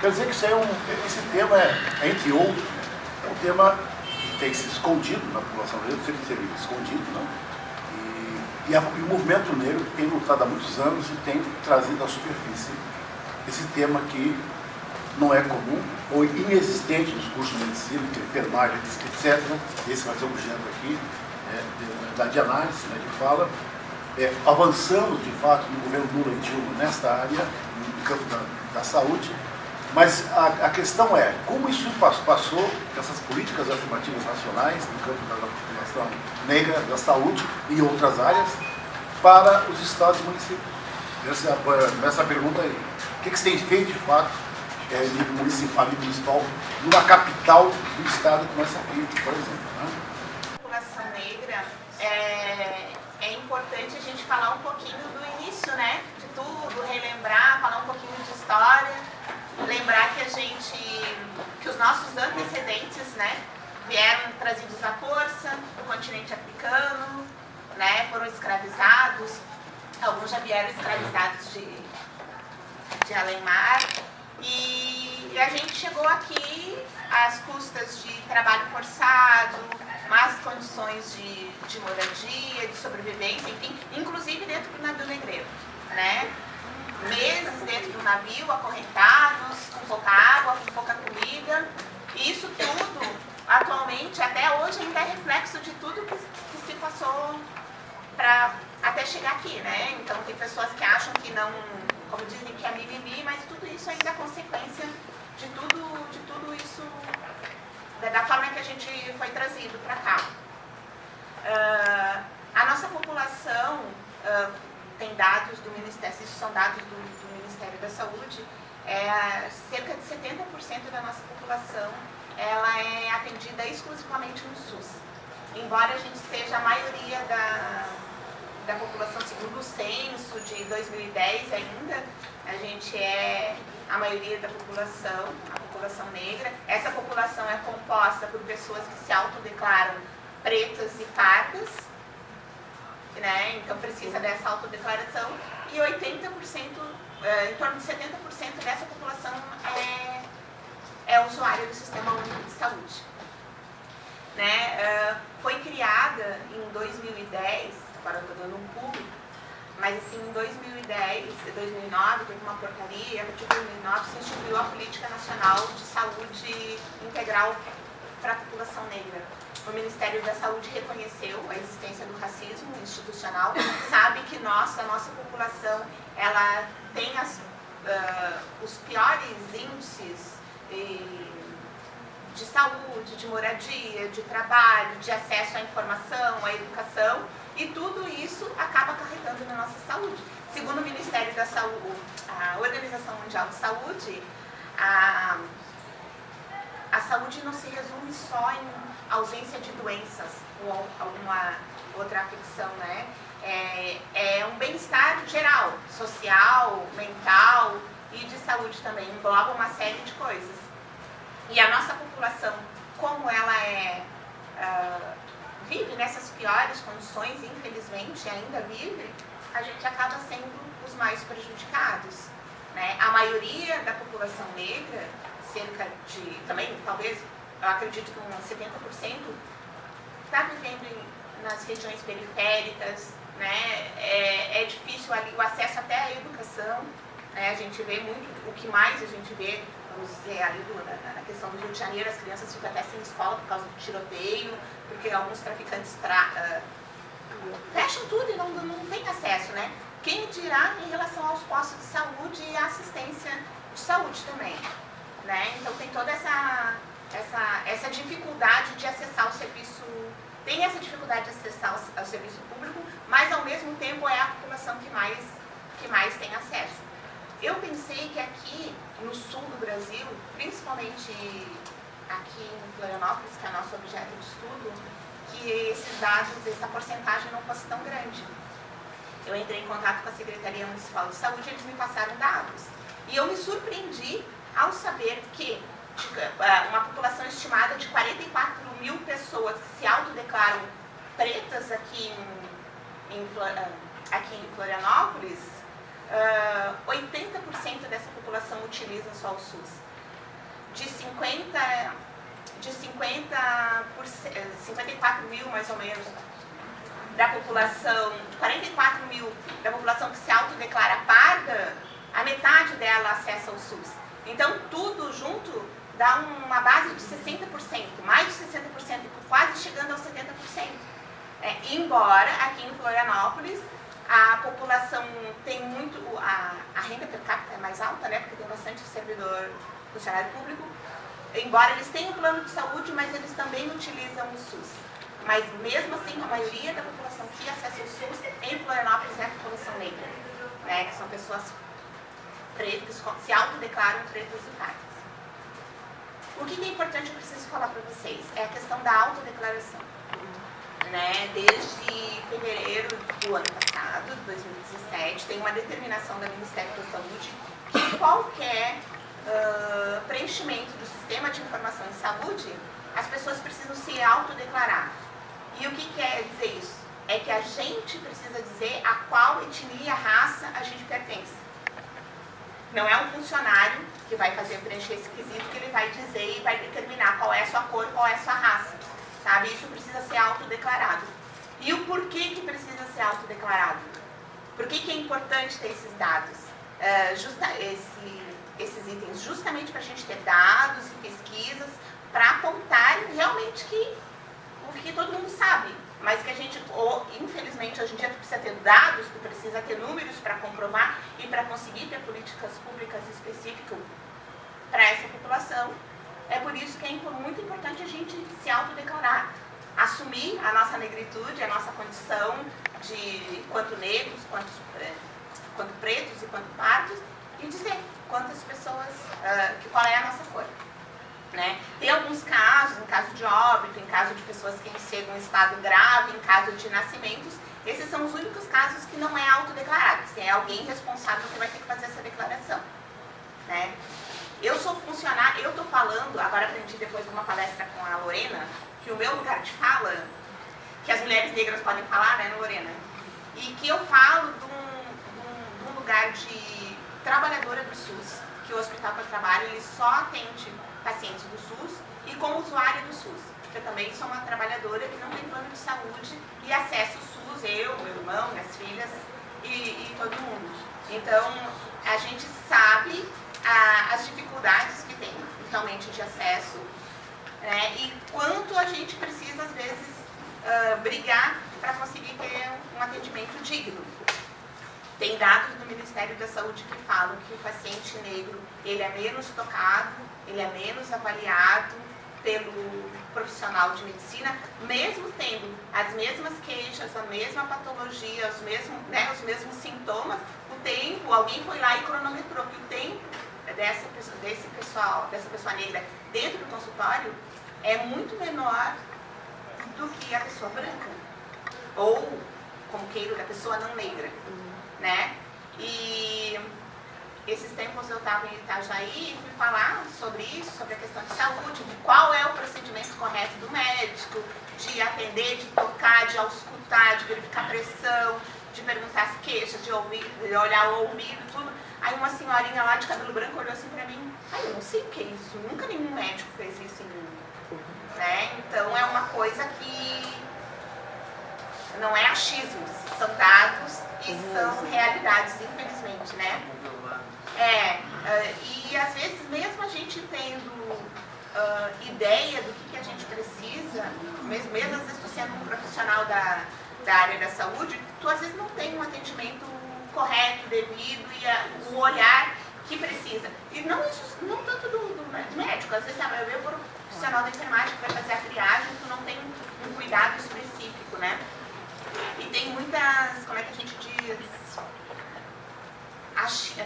Quer dizer que isso esse tema entre outros, é um tema que tem se escondido na população negra, sempre teve escondido, né? E o movimento negro tem lutado há muitos anos e tem trazido à superfície esse tema que não é comum ou inexistente nos cursos de medicina, que é enfermagem, etc. Esse vai ser o objeto aqui de análise, né, de fala. Avançamos, de fato, no governo Lula e Dilma nesta área, no campo da saúde, mas a questão é como isso passou, essas políticas afirmativas nacionais, no campo da população negra, da saúde e outras áreas, para os estados e municípios. Essa pergunta aí. O que se tem feito, de fato, a nível municipal, numa capital do estado como essa aqui, por exemplo, né? A população negra, é importante a gente falar um pouquinho do início, né, de tudo, relembrar, falar um pouquinho de história, lembrar que os nossos antecedentes, né, vieram trazidos à força do continente africano, né, foram escravizados, alguns já vieram escravizados de além-mar, e a gente chegou aqui às custas de trabalho forçado, más condições de moradia, de sobrevivência, enfim, inclusive dentro do navio negreiro, né? Meses dentro do navio, acorrentados, com pouca água, com pouca comida, e isso tudo, atualmente, até hoje, ainda é reflexo de tudo que se passou para até chegar aqui, né? Então, tem pessoas que acham que não, como dizem, que é mimimi, mas tudo isso ainda é consequência de tudo isso, da forma que a gente foi trazido para cá. A nossa população, tem dados do Ministério, isso são dados do Ministério da Saúde, cerca de 70% da nossa população ela é atendida exclusivamente no SUS. Embora a gente seja a maioria da população, segundo o censo de 2010 ainda, a gente é a maioria da população, a população negra. Essa população é composta por pessoas que se autodeclaram pretas e pardas, né? Então precisa dessa autodeclaração, e 80%, em torno de 70% dessa população é usuária do Sistema Único de Saúde. Né? Foi criada em 2010, agora estou dando um público, mas assim, em 2010, 2009, teve uma portaria, a partir de 2009 se instituiu a Política Nacional de Saúde Integral para a População Negra. O Ministério da Saúde reconheceu a existência do racismo institucional, sabe que a nossa população, ela tem os piores índices de saúde, de moradia, de trabalho, de acesso à informação, à educação, e tudo isso acaba carregando na nossa saúde. Segundo o Ministério da Saúde, a Organização Mundial de Saúde, a saúde não se resume só em ausência de doenças ou alguma outra afecção, né? É um bem-estar geral, social, mental e de saúde também, engloba uma série de coisas. E a nossa população, como ela vive nessas piores condições, infelizmente ainda vive, a gente acaba sendo os mais prejudicados, né? A maioria da população negra, cerca de, também, talvez, eu acredito que uns 70%, está vivendo nas regiões periféricas, né? É difícil ali o acesso até à educação, né? A gente vê muito, o que mais a gente vê, vamos dizer, ali na questão do Rio de Janeiro, as crianças ficam até sem escola por causa do tiroteio, porque alguns traficantes fecham tudo e não tem acesso, né? Quem dirá em relação aos postos de saúde e assistência de saúde também, né? Então tem toda essa dificuldade de acessar o serviço, tem essa dificuldade de acessar o serviço público, mas ao mesmo tempo é a população que mais tem acesso. Eu pensei que aqui no sul do Brasil, principalmente aqui em Florianópolis, que é nosso objeto de estudo, que esses dados, essa porcentagem não fosse tão grande. Eu entrei em contato com a Secretaria Municipal de Saúde e eles me passaram dados. E eu me surpreendi ao saber que uma população estimada de 44 mil pessoas que se autodeclaram pretas aqui em Florianópolis, 80% dessa população utiliza só o SUS. De 54 mil, mais ou menos, da população, 44 mil da população que se autodeclara parda, a metade dela acessa o SUS. Então, tudo junto dá uma base de 60%, mais de 60%, quase chegando aos 70%. Embora aqui em Florianópolis a população tem muito, a renda per capita é mais alta, né, porque tem bastante servidor, funcionário público, embora eles tenham plano de saúde, mas eles também utilizam o SUS. Mas mesmo assim, a maioria da população que acessa o SUS em Florianópolis é a população negra, né, que são pessoas pretas, que se autodeclaram pretas e pardas. O que é importante, eu preciso falar para vocês, é a questão da autodeclaração. Né? Desde fevereiro do ano passado, 2017, tem uma determinação do Ministério da Saúde que qualquer preenchimento do Sistema de Informação em Saúde, as pessoas precisam se autodeclarar. E o que quer dizer isso? É que a gente precisa dizer a qual etnia, raça a gente pertence. Não é um funcionário que vai preencher esse quesito que ele vai dizer e vai determinar qual é a sua cor, qual é a sua raça. Sabe? Isso precisa ser autodeclarado. E o porquê que precisa ser autodeclarado? Por que é importante ter esses dados? Esses itens, justamente para a gente ter dados e pesquisas para apontar realmente o que todo mundo sabe, mas que a gente, infelizmente, hoje em dia tu precisa ter dados, tu precisa ter números para comprovar e para conseguir ter políticas públicas específicas para essa população. É por isso que é muito importante a gente se autodeclarar, assumir a nossa negritude, a nossa condição de quanto negros, quanto pretos e quanto pardos, e dizer quantas pessoas, qual é a nossa cor. Né? Tem alguns casos, em caso de óbito, em caso de pessoas que chegam em estado grave, em caso de nascimentos, esses são os únicos casos que não é autodeclarado, se é alguém responsável que vai ter que fazer essa declaração. Né? Eu sou funcionária, eu estou falando, agora aprendi depois de uma palestra com a Lorena, que o meu lugar de fala, que as mulheres negras podem falar, né, Lorena? E que eu falo de um lugar de trabalhadora do SUS, que o hospital que eu trabalho, ele só atende pacientes do SUS e como usuária do SUS. Porque eu também sou uma trabalhadora que não tem plano de saúde e acesso ao SUS, eu, meu irmão, minhas filhas e todo mundo. Então, a gente sabe as dificuldades que tem realmente de acesso, né, e quanto a gente precisa, às vezes, brigar para conseguir ter um atendimento digno. Tem dados do Ministério da Saúde que falam que o paciente negro ele é menos tocado, ele é menos avaliado pelo profissional de medicina, mesmo tendo as mesmas queixas, a mesma patologia, os mesmos sintomas, o tempo, alguém foi lá e cronometrou que o tempo dessa pessoa negra dentro do consultório é muito menor do que a pessoa branca, ou, como queiro, da pessoa não negra, né? E esses tempos eu estava em Itajaí e fui falar sobre isso, sobre a questão de saúde, de qual é o procedimento correto do médico, de atender, de tocar, de auscultar, de verificar pressão, de perguntar as queixas, de olhar o ouvido, tudo. Aí uma senhorinha lá de cabelo branco olhou assim pra mim, eu não sei o que é isso, nunca nenhum médico fez isso em mim. Né? Então é uma coisa que não é achismos, são dados e são realidades, infelizmente, né? E às vezes mesmo a gente tendo ideia do que a gente precisa, mesmo às vezes tu sendo um profissional da área da saúde, tu às vezes não tem um atendimento correto, devido e o olhar que precisa. E não tanto do médico, às vezes eu vejo o profissional da enfermagem que vai fazer a triagem, tu não tem um cuidado específico, né? E tem muitas, como é que a gente diz?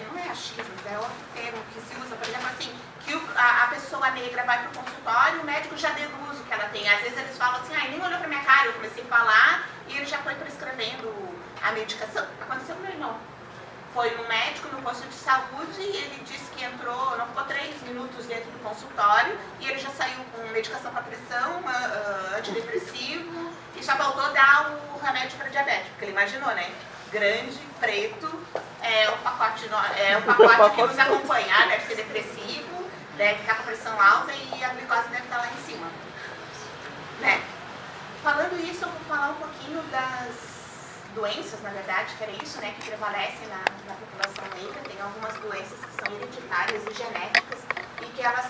Não é achismos, é outro termo que se usa, por exemplo, assim, que a pessoa negra vai para o consultório e o médico já deduz o que ela tem. Às vezes eles falam assim, nem olhou para minha cara, eu comecei a falar e ele já foi prescrevendo a medicação. Aconteceu com meu irmão. Foi no médico, no posto de saúde, e ele disse que entrou, não ficou 3 minutos dentro do consultório, e ele já saiu com medicação para pressão, antidepressivo, e só faltou dar o remédio para diabetes, porque ele imaginou, né? Grande, preto, é o pacote que nos acompanha, deve ser depressivo, deve ficar com a pressão alta e a glicose deve estar lá em cima. Né? Falando isso, eu vou falar um pouquinho das doenças, na verdade, que era isso, né, que prevalecem na população negra. Tem algumas doenças que são hereditárias e genéticas e que elas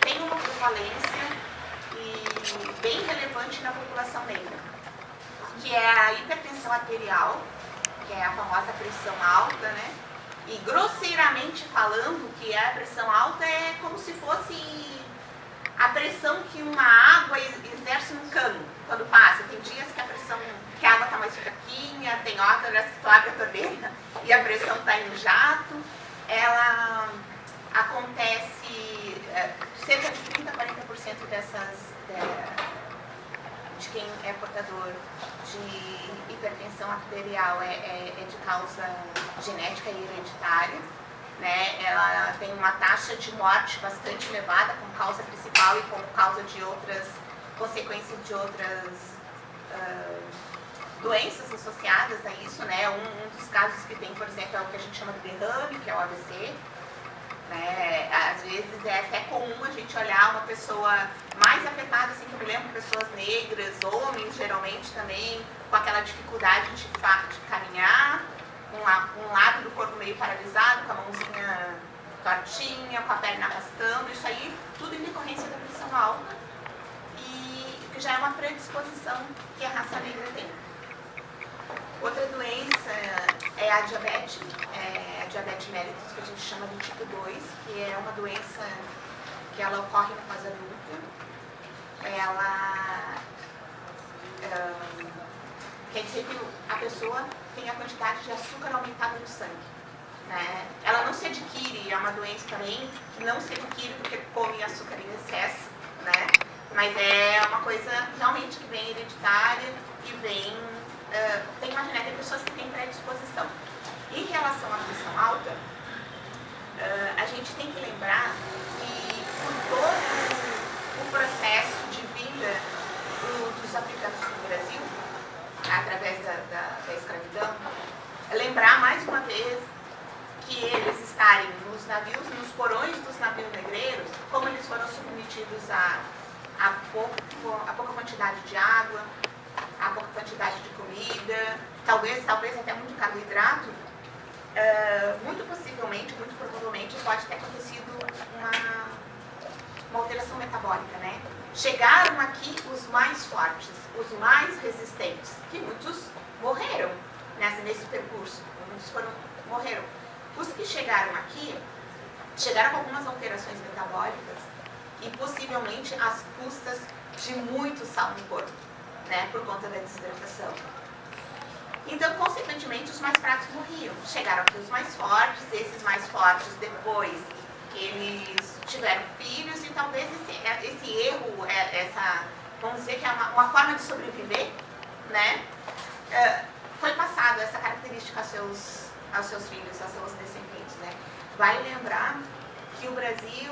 têm uma prevalência bem relevante na população negra, que é a hipertensão arterial, que é a famosa pressão alta, né? E grosseiramente falando, que a pressão alta é como se fosse a pressão que uma água exerce num cano quando passa. Tem dias que a água está mais fraquinha, tem horas que tu abre a torneira e a pressão está em jato. Ela acontece cerca de 30 a 40% de quem é portador de hipertensão arterial é de causa genética e hereditária. Né? Ela tem uma taxa de morte bastante elevada como causa principal e como causa de outras consequências de outras doenças associadas a isso, né? Um dos casos que tem, por exemplo, é o que a gente chama de derrame, que é o AVC. Né? Às vezes é até comum a gente olhar uma pessoa mais afetada, assim, que eu me lembro, pessoas negras, homens geralmente também, com aquela dificuldade de caminhar, com um lado do corpo meio paralisado, com a mãozinha tortinha, com a perna arrastando, isso aí tudo em decorrência da pressão alta e que já é uma predisposição que a raça negra tem. Outra doença é a diabetes mellitus, que a gente chama de tipo 2, que é uma doença que ela ocorre na fase adulta. Ela quer dizer que a pessoa tem a quantidade de açúcar aumentada no sangue. Né? Ela não se adquire, é uma doença também que não se adquire porque come açúcar em excesso, né? Mas é uma coisa realmente que vem hereditária e vem... tem uma genética de pessoas que têm predisposição. Em relação à pressão alta, a gente tem que lembrar que por todo o processo de vinda dos africanos para o Brasil, através da escravidão, lembrar mais uma vez que eles estarem nos navios, nos porões dos navios negreiros, como eles foram submetidos a pouca quantidade de água, a pouca quantidade de comida, talvez até muito carboidrato, muito possivelmente, muito provavelmente pode ter acontecido uma alteração metabólica, né? Chegaram aqui os mais fortes, os mais resistentes, que muitos morreram nesse percurso, muitos morreram. Os que chegaram aqui, chegaram com algumas alterações metabólicas e possivelmente às custas de muito sal no corpo, né, por conta da desidratação. Então, consequentemente, os mais fracos morriam. Chegaram aqui os mais fortes, esses mais fortes depois eles tiveram filhos e talvez esse erro, vamos dizer que é uma forma de sobreviver, né, foi passado essa característica aos seus filhos, aos seus descendentes, né. Vale lembrar que o Brasil,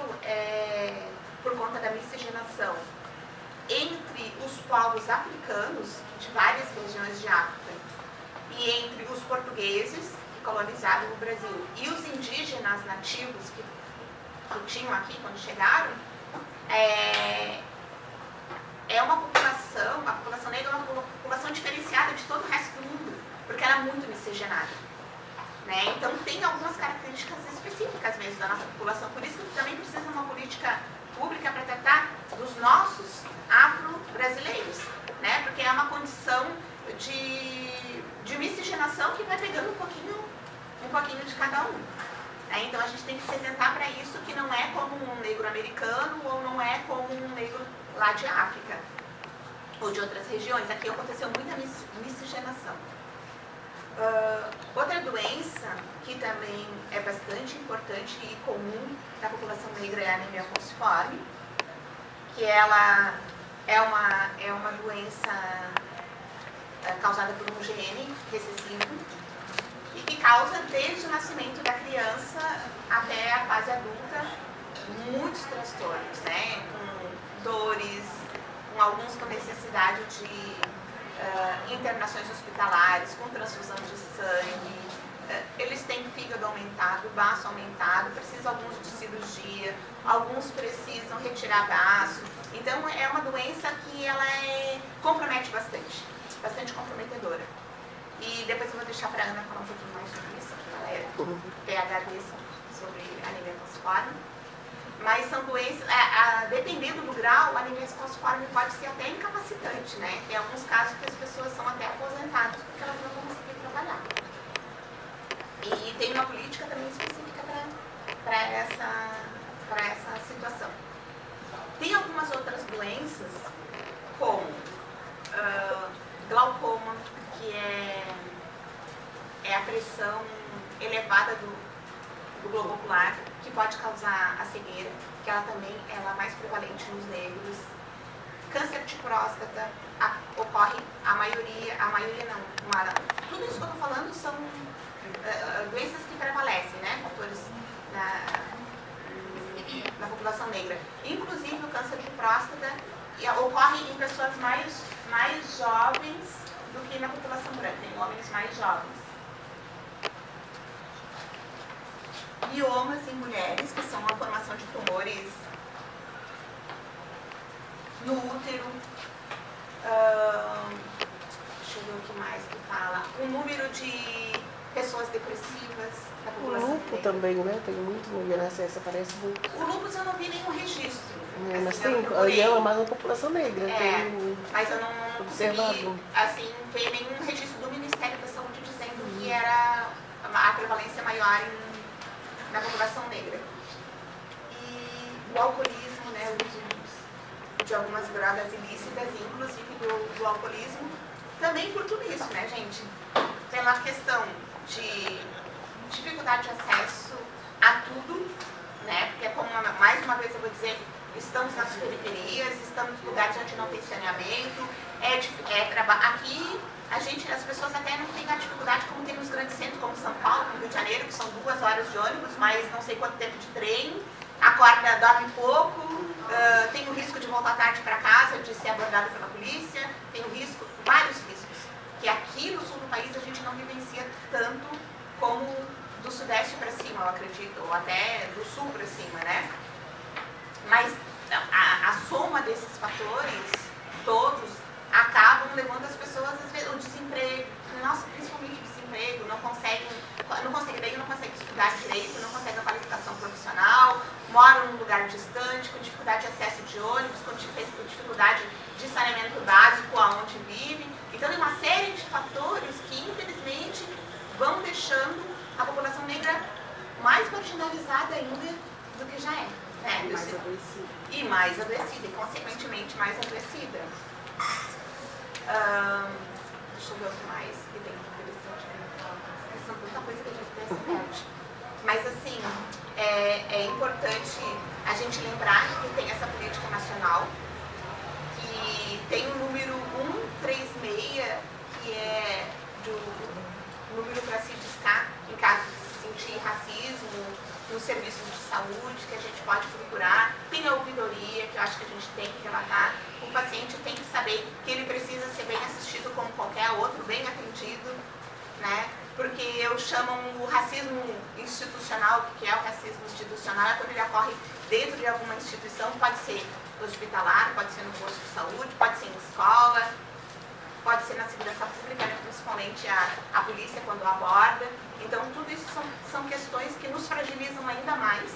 por conta da miscigenação entre os povos africanos de várias regiões de África e entre os portugueses que colonizaram o Brasil e os indígenas nativos que tinham aqui quando chegaram, a população negra é uma população diferenciada de todo o resto do mundo, porque ela é muito miscigenada. Né? Então tem algumas características específicas mesmo da nossa população, por isso que também precisa de uma política pública para tratar dos nossos afro-brasileiros, né? Porque é uma condição de miscigenação que vai pegando um pouquinho de cada um. Né? Então a gente tem que se atentar para isso, que não é como um negro americano ou não é como um negro lá de África ou de outras regiões. Aqui aconteceu muita miscigenação. Outra doença que também é bastante importante e comum na população negra é a anemia falciforme, que ela é uma doença causada por um gene recessivo e que causa desde o nascimento da criança até a fase adulta muitos transtornos, né? Com dores, com alguns com necessidade de internações hospitalares, com transfusão de sangue, eles têm fígado aumentado, baço aumentado, precisam alguns de cirurgia, alguns precisam retirar baço. Então é uma doença que ela compromete bastante comprometedora. E depois eu vou deixar para a Ana falar um pouquinho mais sobre isso, que ela é PhD sobre anemia falciforme. Mas são doenças, dependendo do grau, a anemia falciforme pode ser até incapacitante, né? Tem alguns casos que as pessoas são até aposentadas porque elas não vão conseguir trabalhar. E tem uma política também específica para essa situação. Tem algumas outras doenças, como glaucoma, que é a pressão elevada do globo ocular, que pode causar a cegueira, que ela também é mais prevalente nos negros. Câncer de próstata ocorre, a maioria não. Tudo isso que eu estou falando são doenças que prevalecem, né? Fatores na população negra. Inclusive o câncer de próstata ocorre em pessoas mais jovens do que na população branca, em homens mais jovens. Miomas em mulheres, que são a formação de tumores no útero. Deixa eu ver o que mais que fala. O número de pessoas depressivas da população. O lúpus também, né? Tem muito mulher na ciência, aparece muito. O lúpus eu não vi nenhum registro. Mas tem, aí é mais uma população negra. Tem mas eu não consegui ver nenhum registro do Ministério da Saúde dizendo que era a prevalência maior na população negra. E o alcoolismo, né, o uso de algumas drogas ilícitas, inclusive do alcoolismo, também por tudo isso, né, gente? Pela questão de dificuldade de acesso a tudo, né? Porque, como mais uma vez eu vou dizer, estamos nas periferias, estamos em lugares onde não tem saneamento, aqui as pessoas até não têm a dificuldade como tem nos grandes centros, como São Paulo, como Rio de Janeiro, que são 2 horas de ônibus, mas não sei quanto tempo de trem, acorda, dorme pouco, tem o risco de voltar tarde para casa, de ser abordado pela polícia, tem vários riscos, que aqui no sul do país a gente não vivencia tanto como do sudeste para cima, eu acredito, ou até do sul para cima, né? Mas a soma desses fatores, todos, acabam levando as pessoas, às vezes, o desemprego, principalmente o desemprego, não consegue estudar direito, não consegue a qualificação profissional, moram num lugar distante, com dificuldade de acesso de ônibus, com dificuldade de saneamento básico aonde vivem. Então, tem uma série de fatores que, infelizmente, vão deixando a população negra mais marginalizada ainda do que já é. Né? E mais adoecida, e consequentemente mais adoecida. Deixa eu ver o que mais que tem interessante. São tanta coisa que a gente até se perde. Mas assim, é importante a gente lembrar que tem essa política nacional, que tem o número 136, que é do número para se discar em caso de sentir racismo nos serviços de saúde, que a gente pode procurar. Tem a ouvidoria, que eu acho que a gente tem que relatar. O paciente tem que saber que ele precisa ser bem assistido como qualquer outro, bem atendido, né? Porque eu chamo o racismo institucional, que é o racismo institucional, é quando ele ocorre dentro de alguma instituição, pode ser hospitalar, pode ser no posto de saúde, pode ser em escola, pode ser na segurança pública, né? Principalmente a polícia quando aborda. Então, tudo isso são questões que nos fragilizam ainda mais,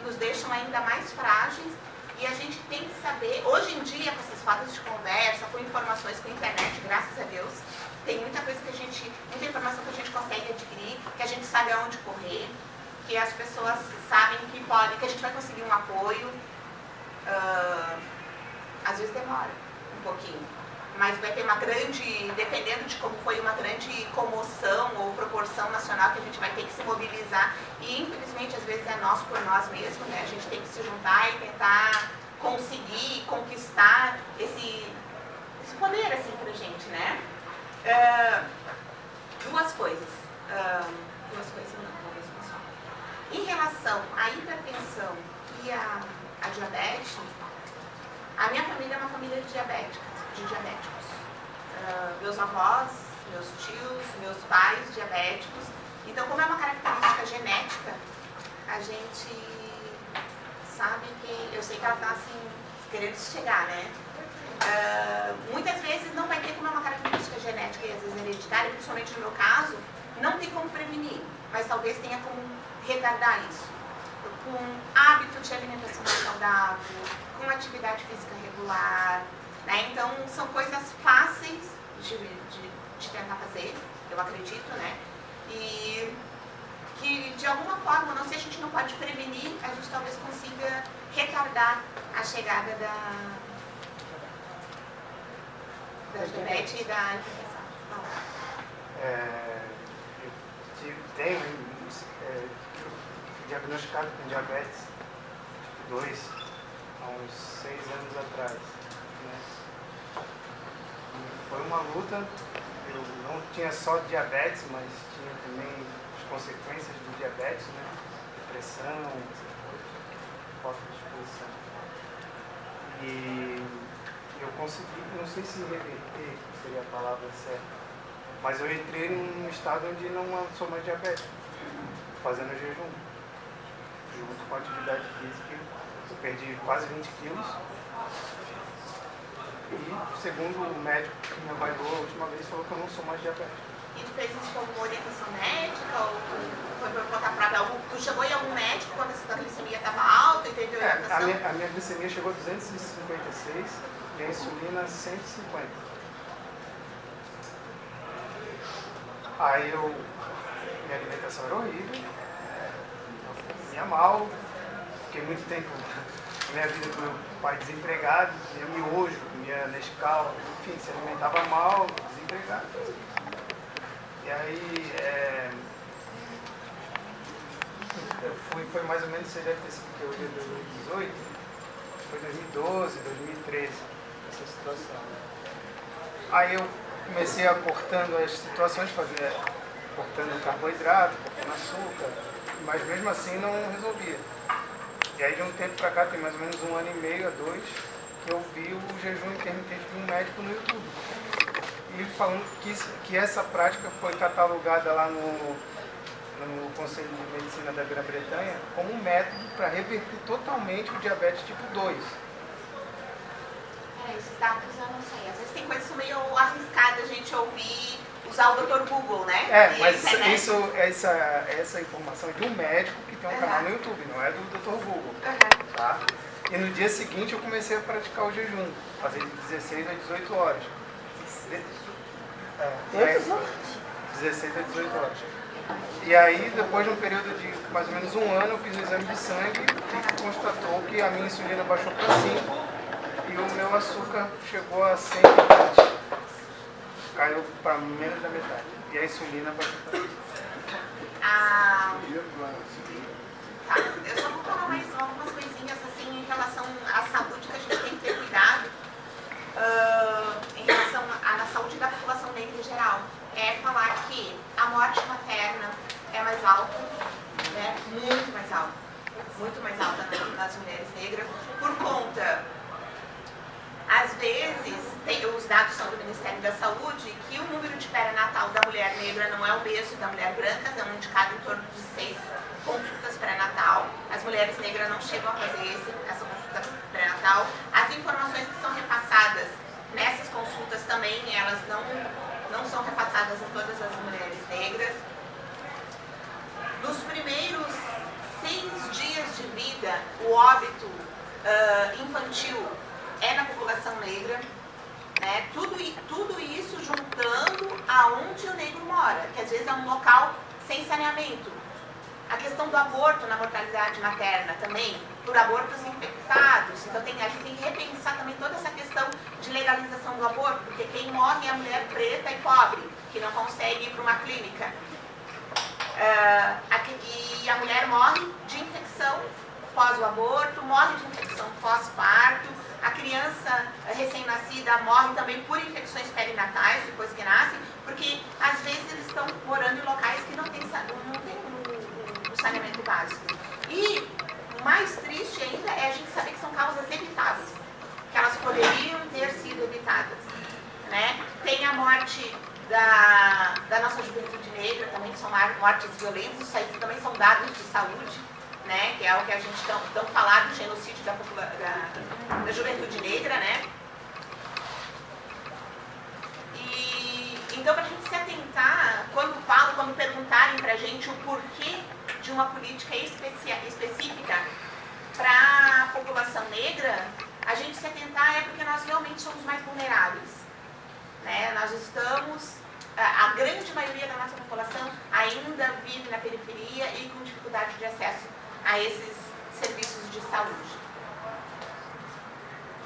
nos deixam ainda mais frágeis, e a gente tem que saber, hoje em dia, com essas rodas de conversa, com informações, com internet, graças a Deus, tem muita informação que a gente consegue adquirir, que a gente sabe aonde correr, que as pessoas sabem que que a gente vai conseguir um apoio, às vezes demora um pouquinho, mas vai ter dependendo de como foi uma grande comoção ou proporção nacional, que a gente vai ter que se mobilizar, e infelizmente às vezes é nós por nós mesmos, né? A gente tem que se juntar e tentar conseguir conquistar esse poder assim pra gente, né? Duas coisas não, talvez uma só. Em relação à hipertensão e à diabetes, a minha família é uma família de diabéticos. Meus avós, meus tios, meus pais diabéticos, Então, como é uma característica genética, a gente sabe que, eu sei que ela está assim, querendo chegar, né? Muitas vezes não vai ter como é uma característica genética e às vezes hereditária, principalmente no meu caso, não tem como prevenir, mas talvez tenha como retardar isso. Com hábito de alimentação mais saudável, com atividade física regular, né? Então são coisas fáceis de tentar fazer, eu acredito, né? E que de alguma forma, não sei, a gente não pode prevenir, a gente talvez consiga retardar a chegada da diabetes e da hipertensão. Eu tenho diagnosticado com diabetes tipo 2 há uns 6 anos atrás, né? Foi uma luta, eu não tinha só diabetes, mas tinha também as consequências do diabetes, né? Depressão, essas coisas, falta de disposição. E eu consegui, não sei se reverter seria a palavra certa, mas eu entrei num estado onde não sou mais diabético, fazendo jejum. Junto com a atividade física, eu perdi quase 20 quilos. E, segundo o médico que me avaliou a última vez, falou que eu não sou mais diabético. E tu fez isso como orientação médica ou foi por conta própria? Tu chegou em algum médico quando a glicemia estava alta e teve orientação? A minha glicemia chegou a 256 e a insulina 150. Aí minha alimentação era horrível, eu comia mal, fiquei muito tempo na minha vida com meu pai desempregado, comia miojo, comia Nescau, enfim, se alimentava mal, desempregado. E aí, foi mais ou menos, você deve ter sido que eu em 2018, foi 2012, 2013, essa situação. Aí eu comecei a cortando as situações, cortando carboidrato, cortando açúcar, mas mesmo assim não resolvia. E aí de um tempo pra cá, tem mais ou menos 1 ano e meio a 2, que eu vi o jejum intermitente de um médico no YouTube. E falando que essa prática foi catalogada lá no Conselho de Medicina da Grã-Bretanha como um método para reverter totalmente o diabetes tipo 2. Esses dados eu não sei. Às vezes tem coisas meio arriscadas a gente ouvir, usar o Dr. Google, né? Mas essa informação é de um médico que tem um canal no YouTube, não é do Dr. Google. Tá? E no dia seguinte eu comecei a praticar o jejum, fazer de 16 a 18 horas. 16 a 18 horas. E aí, depois de um período de mais ou menos 1 ano, eu fiz um exame de sangue e constatou que a minha insulina baixou para 5 e o meu açúcar chegou a 120. Caiu para menos da metade. E a insulina baixou para 5. Tá. Eu só vou falar mais algumas coisinhas assim em relação à saúde que a gente tem que ter cuidado em relação à saúde da população negra em geral. É falar que a morte materna é mais alta, né? Muito mais alta nas mulheres negras, por conta, às vezes, os dados são do Ministério da Saúde, que o número de pré-natal da mulher negra não é o mesmo da mulher branca, é um indicado em torno de 6 consultas pré-natal. As mulheres negras não chegam a fazer essa consulta pré-natal. As informações que são repassadas nessas consultas também, elas não são repassadas em todas as mulheres negras. Nos primeiros 6 dias de vida, o óbito infantil é na população negra, né? Tudo isso juntando aonde o negro mora, que às vezes é um local sem saneamento. A questão do aborto na mortalidade materna também, por abortos infectados. Então a gente tem que repensar também toda essa questão de legalização do aborto, porque quem morre é a mulher preta e pobre, que não consegue ir para uma clínica. E a mulher morre de infecção pós o aborto, morre de infecção pós-parto. A criança recém-nascida morre também por infecções perinatais, depois que nasce, porque às vezes eles estão morando em locais que não tem o saneamento básico. E o mais triste ainda é a gente saber que são causas evitáveis, que elas poderiam ter sido evitadas, né? Tem a morte da nossa juventude negra também, são mortes violentas, isso aí também são dados de saúde, né? Que é o que a gente tão falado, do genocídio da juventude negra, né? Então, para a gente se atentar, quando perguntarem para a gente o porquê de uma política específica para a população negra, a gente se atentar é porque nós realmente somos mais vulneráveis, né? Nós estamos, a grande maioria da nossa população ainda vive na periferia e com dificuldade de acesso a esses serviços de saúde.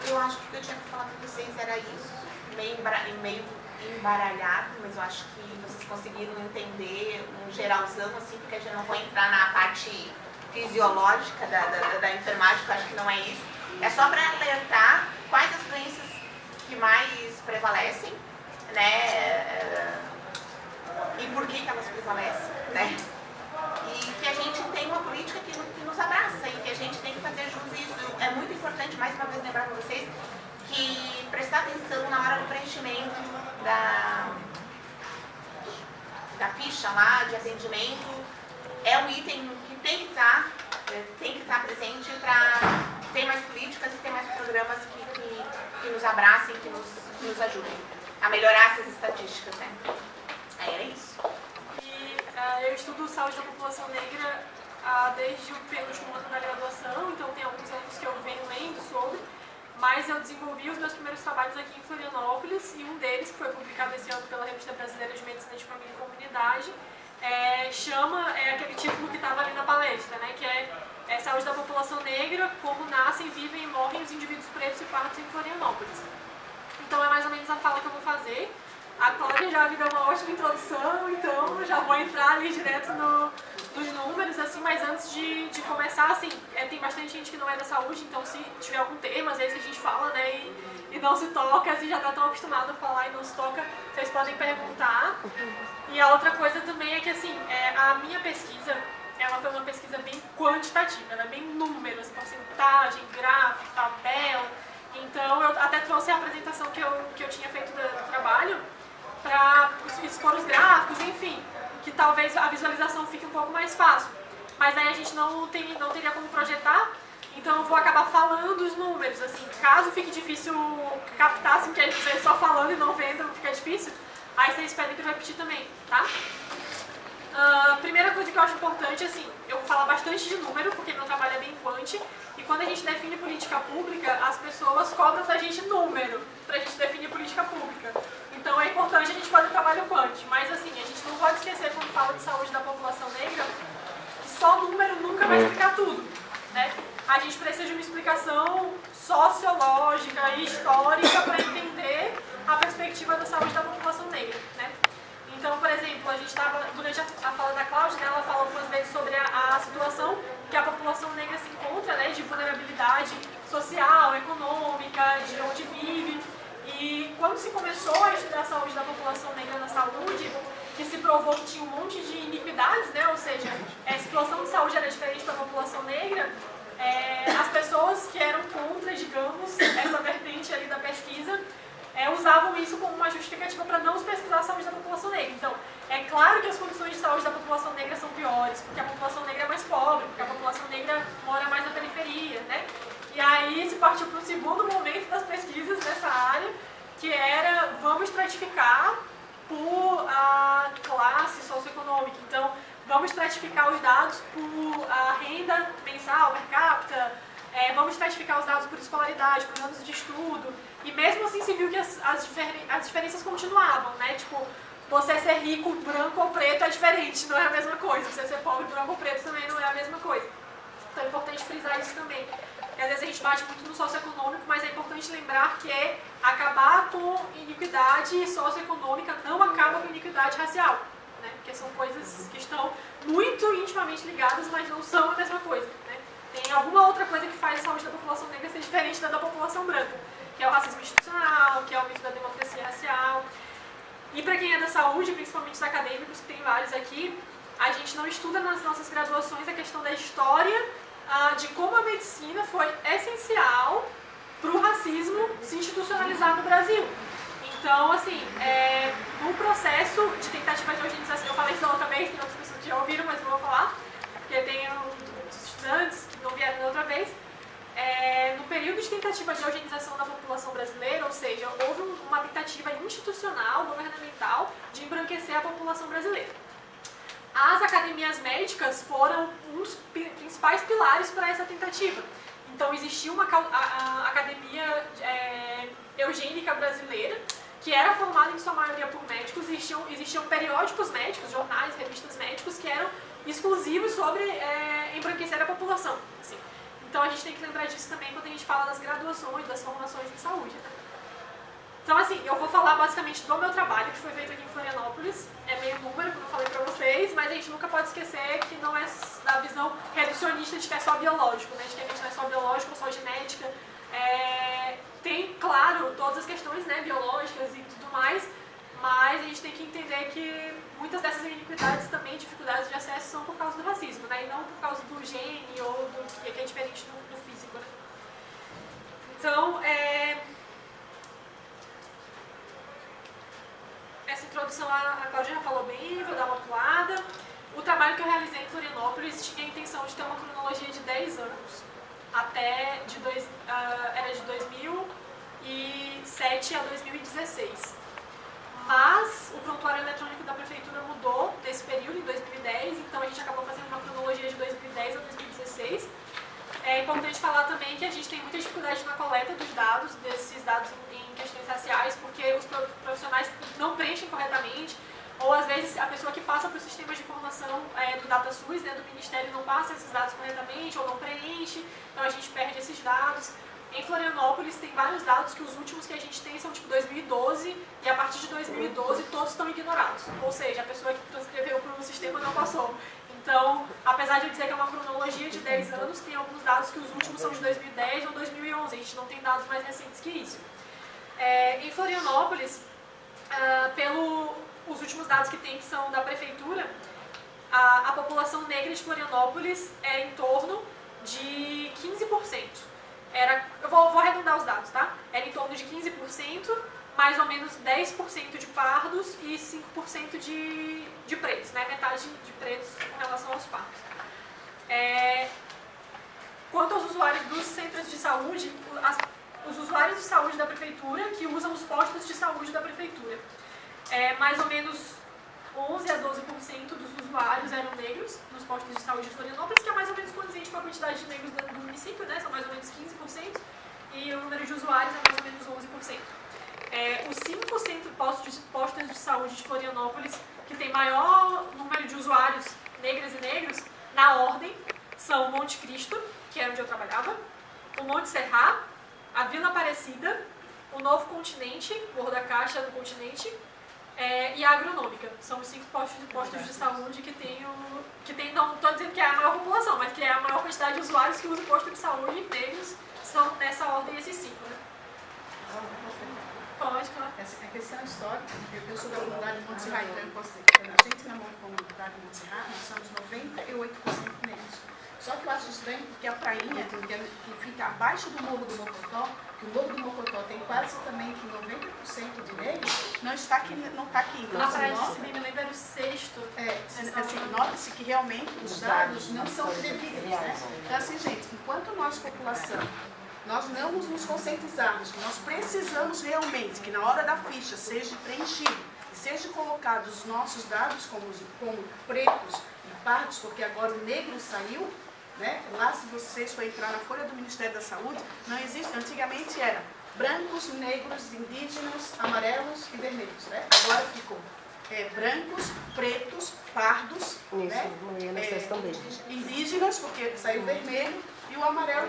Eu acho que o que eu tinha que falar para vocês era isso, meio embaralhado, mas eu acho que vocês conseguiram entender um geralzão, assim, porque a gente não vai entrar na parte fisiológica da enfermagem, que eu acho que não é isso. É só para alertar quais as doenças que mais prevalecem, né? E por que elas prevalecem, né? E que a gente tem uma política que nos abraça e que a gente tem que fazer jus isso. É muito importante, mais uma vez, lembrar para vocês que prestar atenção na hora do preenchimento da ficha lá de atendimento é um item que tem que estar presente para ter mais políticas e ter mais programas que nos abracem, que nos ajudem a melhorar essas estatísticas, né? Era isso. E eu estudo saúde da população negra desde o penúltimo ano da graduação, então tem alguns anos que eu venho lendo sobre, mas eu desenvolvi os meus primeiros trabalhos aqui em Florianópolis, e um deles, que foi publicado esse ano pela Revista Brasileira de Medicina de Família e Comunidade, é aquele título que estava ali na palestra, né, que é Saúde da População Negra, como nascem, vivem e morrem os indivíduos pretos e pardos em Florianópolis. Então é mais ou menos a fala que eu vou fazer. A Cláudia já me deu uma ótima introdução, então eu já vou entrar ali direto nos números, assim, mas antes de começar, assim, tem bastante gente que não é da saúde, então se tiver algum termo, às vezes a gente fala, né, e não se toca, assim, já está tão acostumado a falar e não se toca, vocês podem perguntar. E a outra coisa também é que, assim, a minha pesquisa, ela foi uma pesquisa bem quantitativa, ela é bem número, assim, porcentagem, gráfico, tabela. Então, eu até trouxe a apresentação que eu tinha feito do trabalho para expor os gráficos, enfim, que talvez a visualização fique um pouco mais fácil. Mas aí a gente não teria como projetar, então eu vou acabar falando os números, assim, caso fique difícil captar, assim, que a gente só falando e não vendo, fica difícil, aí vocês pedem para eu repetir também, tá? Primeira coisa que eu acho importante, assim, eu vou falar bastante de número, porque meu trabalho é bem quanti, e quando a gente define política pública, as pessoas cobram da gente número pra gente definir política pública. Então é importante a gente fazer trabalho quanti, mas assim, a gente não pode esquecer quando fala de saúde da população negra, que só número nunca vai explicar tudo, né? A gente precisa de uma explicação sociológica e histórica para entender a perspectiva da saúde da população negra, né? Então, por exemplo, a gente estava, durante a fala da Cláudia, né, ela fala algumas vezes sobre a situação que a população negra se encontra, né, de vulnerabilidade social, econômica, de onde vive. E quando se começou a estudar a saúde da população negra na saúde, que se provou que tinha um monte de iniquidades, né, ou seja, a situação de saúde era diferente da população negra, as pessoas que eram contra, digamos, essa vertente ali da pesquisa, usavam isso como uma justificativa para não se pesquisar a saúde da população negra. Então, é claro que as condições de saúde da população negra são piores, porque a população negra é mais pobre, porque a população negra mora mais na periferia, né? E aí se partiu para o segundo momento das pesquisas nessa área, que era vamos estratificar por a classe socioeconômica. Então, vamos estratificar os dados por a renda mensal, per capita, vamos estratificar os dados por escolaridade, por anos de estudo, e mesmo assim se viu que as diferenças continuavam, né? Tipo, você ser rico, branco ou preto é diferente, não é a mesma coisa. Você ser pobre, branco ou preto também não é a mesma coisa. Então é importante frisar isso também. Porque às vezes a gente bate muito no socioeconômico, mas é importante lembrar que acabar com iniquidade socioeconômica não acaba com iniquidade racial, né? Porque são coisas que estão muito intimamente ligadas, mas não são a mesma coisa, né? Tem alguma outra coisa que faz a saúde da população negra ser diferente da população branca, que é o racismo institucional, que é o mito da democracia racial. E para quem é da saúde, principalmente os acadêmicos, que tem vários aqui, a gente não estuda nas nossas graduações a questão da história de como a medicina foi essencial para o racismo se institucionalizar no Brasil. Então, assim, no processo de tentativa de organização, eu falei isso outra vez, tem outras pessoas que já ouviram, mas não vou falar, porque tem uns estudantes que não vieram da outra vez. No período de tentativa de organização da população brasileira, ou seja, houve uma tentativa institucional, governamental, de embranquecer a população brasileira. As academias médicas foram um dos principais pilares para essa tentativa. Então, existia a Academia Eugênica Brasileira, que era formada em sua maioria por médicos, existiam periódicos médicos, jornais, revistas médicos, que eram exclusivos sobre embranquecer a população. Assim. Então, a gente tem que lembrar disso também quando a gente fala das graduações, das formações em saúde. Né? Então, assim, eu vou falar basicamente do meu trabalho, que foi feito aqui em Florianópolis. É meio número, como eu falei pra vocês, mas a gente nunca pode esquecer que não é da visão reducionista de que é só biológico, né? De que a gente não é só biológico, só genética. Tem, claro, todas as questões, né, biológicas e tudo mais, mas a gente tem que entender que muitas dessas iniquidades também, dificuldades de acesso, são por causa do racismo, né? E não por causa do gene ou do que é diferente do físico, né? Então, essa introdução a Cláudia já falou bem, vou dar uma pulada. O trabalho que eu realizei em Florianópolis tinha a intenção de ter uma cronologia de 10 anos, era de 2007 a 2016. Mas o prontuário eletrônico da prefeitura mudou nesse período, em 2010, então a gente acabou fazendo uma cronologia de 2010 a 2016. É importante falar também que a gente tem muita dificuldade na coleta dos dados, desses dados em questões raciais, porque os profissionais não preenchem corretamente, ou às vezes a pessoa que passa para o sistema de informação do DataSUS, né, do Ministério, não passa esses dados corretamente, ou não preenche, então a gente perde esses dados. Em Florianópolis tem vários dados que os últimos que a gente tem são tipo 2012, e a partir de 2012 todos estão ignorados, ou seja, a pessoa que transcreveu para o sistema não passou. Então, apesar de eu dizer que é uma cronologia de 10 anos, tem alguns dados que os últimos são de 2010 ou 2011, a gente não tem dados mais recentes que isso. Em Florianópolis, os últimos dados que tem, que são da prefeitura, a população negra de Florianópolis é em torno de 15%. Eu vou arredondar os dados, tá? Era em torno de 15%, mais ou menos 10% de pardos e 5% de pretos, né? Metade de pretos com relação aos pardos. Quanto aos usuários dos centros de saúde, os usuários de saúde da prefeitura que usam os postos de saúde da prefeitura, mais ou menos 11 a 12% dos usuários eram negros nos postos de saúde de Florianópolis, que é mais ou menos condizente com a quantidade de negros do município, né? São mais ou menos 15%, e o número de usuários é mais ou menos 11%. Os 5% postos de saúde de Florianópolis que tem maior número de usuários negras e negros, na ordem, são o Monte Cristo, que é onde eu trabalhava, o Monte Serrat, a Vila Aparecida, o Novo Continente, Morro da Caixa do Continente, e a Agronômica. São os 5 postos de saúde que tem, não estou dizendo que é a maior população, mas que é a maior quantidade de usuários que usam posto de saúde negros, são nessa ordem esses 5, né? Pode, claro. Essa questão histórica, eu sou da comunidade de Monte Serrat, então eu posso dizer que a gente na comunidade de Monte Serrat, nós somos 98% negros. Só que eu acho estranho porque a prainha, que fica abaixo do Morro do Mocotó, que o Morro do Mocotó tem quase também que 90% de negros, não está aqui. Na Praia de Sibim, me lembro, era o 6º. Assim, nota-se que realmente os dados não são fidedignos, né? Então, assim, gente, enquanto nós, população, nós não nos conscientizarmos que nós precisamos realmente que na hora da ficha seja preenchido e seja colocados os nossos dados como pretos e pardos, porque agora o negro saiu, né? Lá, se vocês forem entrar na folha do Ministério da Saúde, não existe, antigamente era brancos, negros, indígenas, amarelos e vermelhos, né? Agora ficou brancos, pretos, pardos, né? Indígenas, porque saiu vermelho, e o amarelo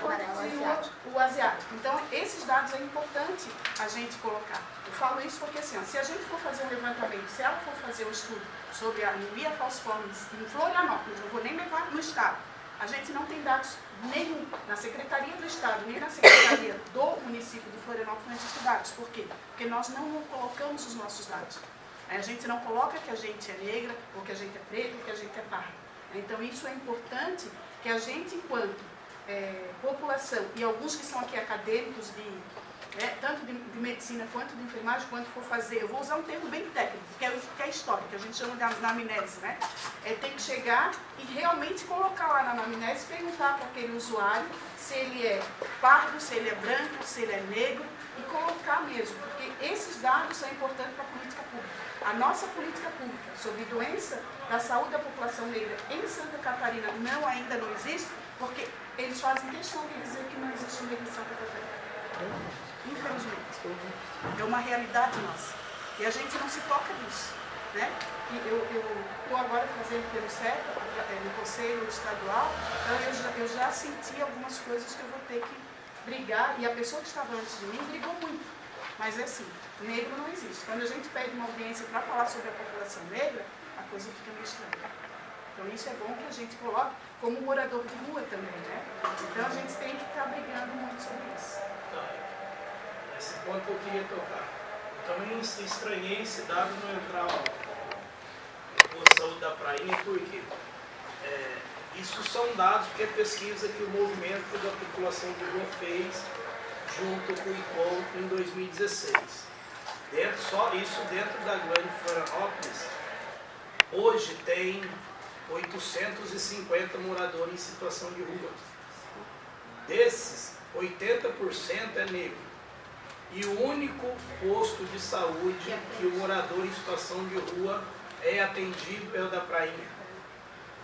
o asiático. Então, esses dados é importante a gente colocar. Eu falo isso porque, assim, se a gente for fazer um levantamento, se ela for fazer um estudo sobre a anemia falciforme em Florianópolis, não vou nem levar no Estado, a gente não tem dados nenhum na Secretaria do Estado, nem na Secretaria do município de Florianópolis, não existem dados. Por quê? Porque nós não colocamos os nossos dados. A gente não coloca que a gente é negra, ou que a gente é preto, ou que a gente é pardo. Então, isso é importante que a gente, enquanto população, e alguns que são aqui acadêmicos né, tanto de medicina quanto de enfermagem, quando for fazer, eu vou usar um termo bem técnico, que é história, que a gente chama de anamnese, né? Tem que chegar e realmente colocar lá na anamnese, perguntar para aquele usuário se ele é pardo, se ele é branco, se ele é negro, e colocar mesmo, porque esses dados são importantes para a política pública. A nossa política pública sobre doença da saúde da população negra em Santa Catarina ainda não existe, porque eles fazem questão de dizer que não existe negro em Santa Catarina. Infelizmente. É uma realidade nossa. E a gente não se toca nisso. Né? E eu estou agora fazendo pelo CEPA, no Conselho Estadual, então eu já senti algumas coisas que eu vou ter que brigar, e a pessoa que estava antes de mim brigou muito. Mas é assim, negro não existe. Quando a gente pede uma audiência para falar sobre a população negra, a coisa fica meio estranha. Então isso é bom que a gente coloque como morador de rua também, né? Então a gente tem que estar brigando muito sobre isso. Esse ponto eu queria tocar. Eu também estranhei esse dado não entrar na saúde da prainha, porque isso são dados, porque é pesquisa que o movimento da população de rua fez junto com o ICOL em 2016. Isso dentro da Grande Florianópolis, hoje tem 850 moradores em situação de rua. Desses, 80% é negro. E o único posto de saúde que o morador em situação de rua é atendido é o da prainha.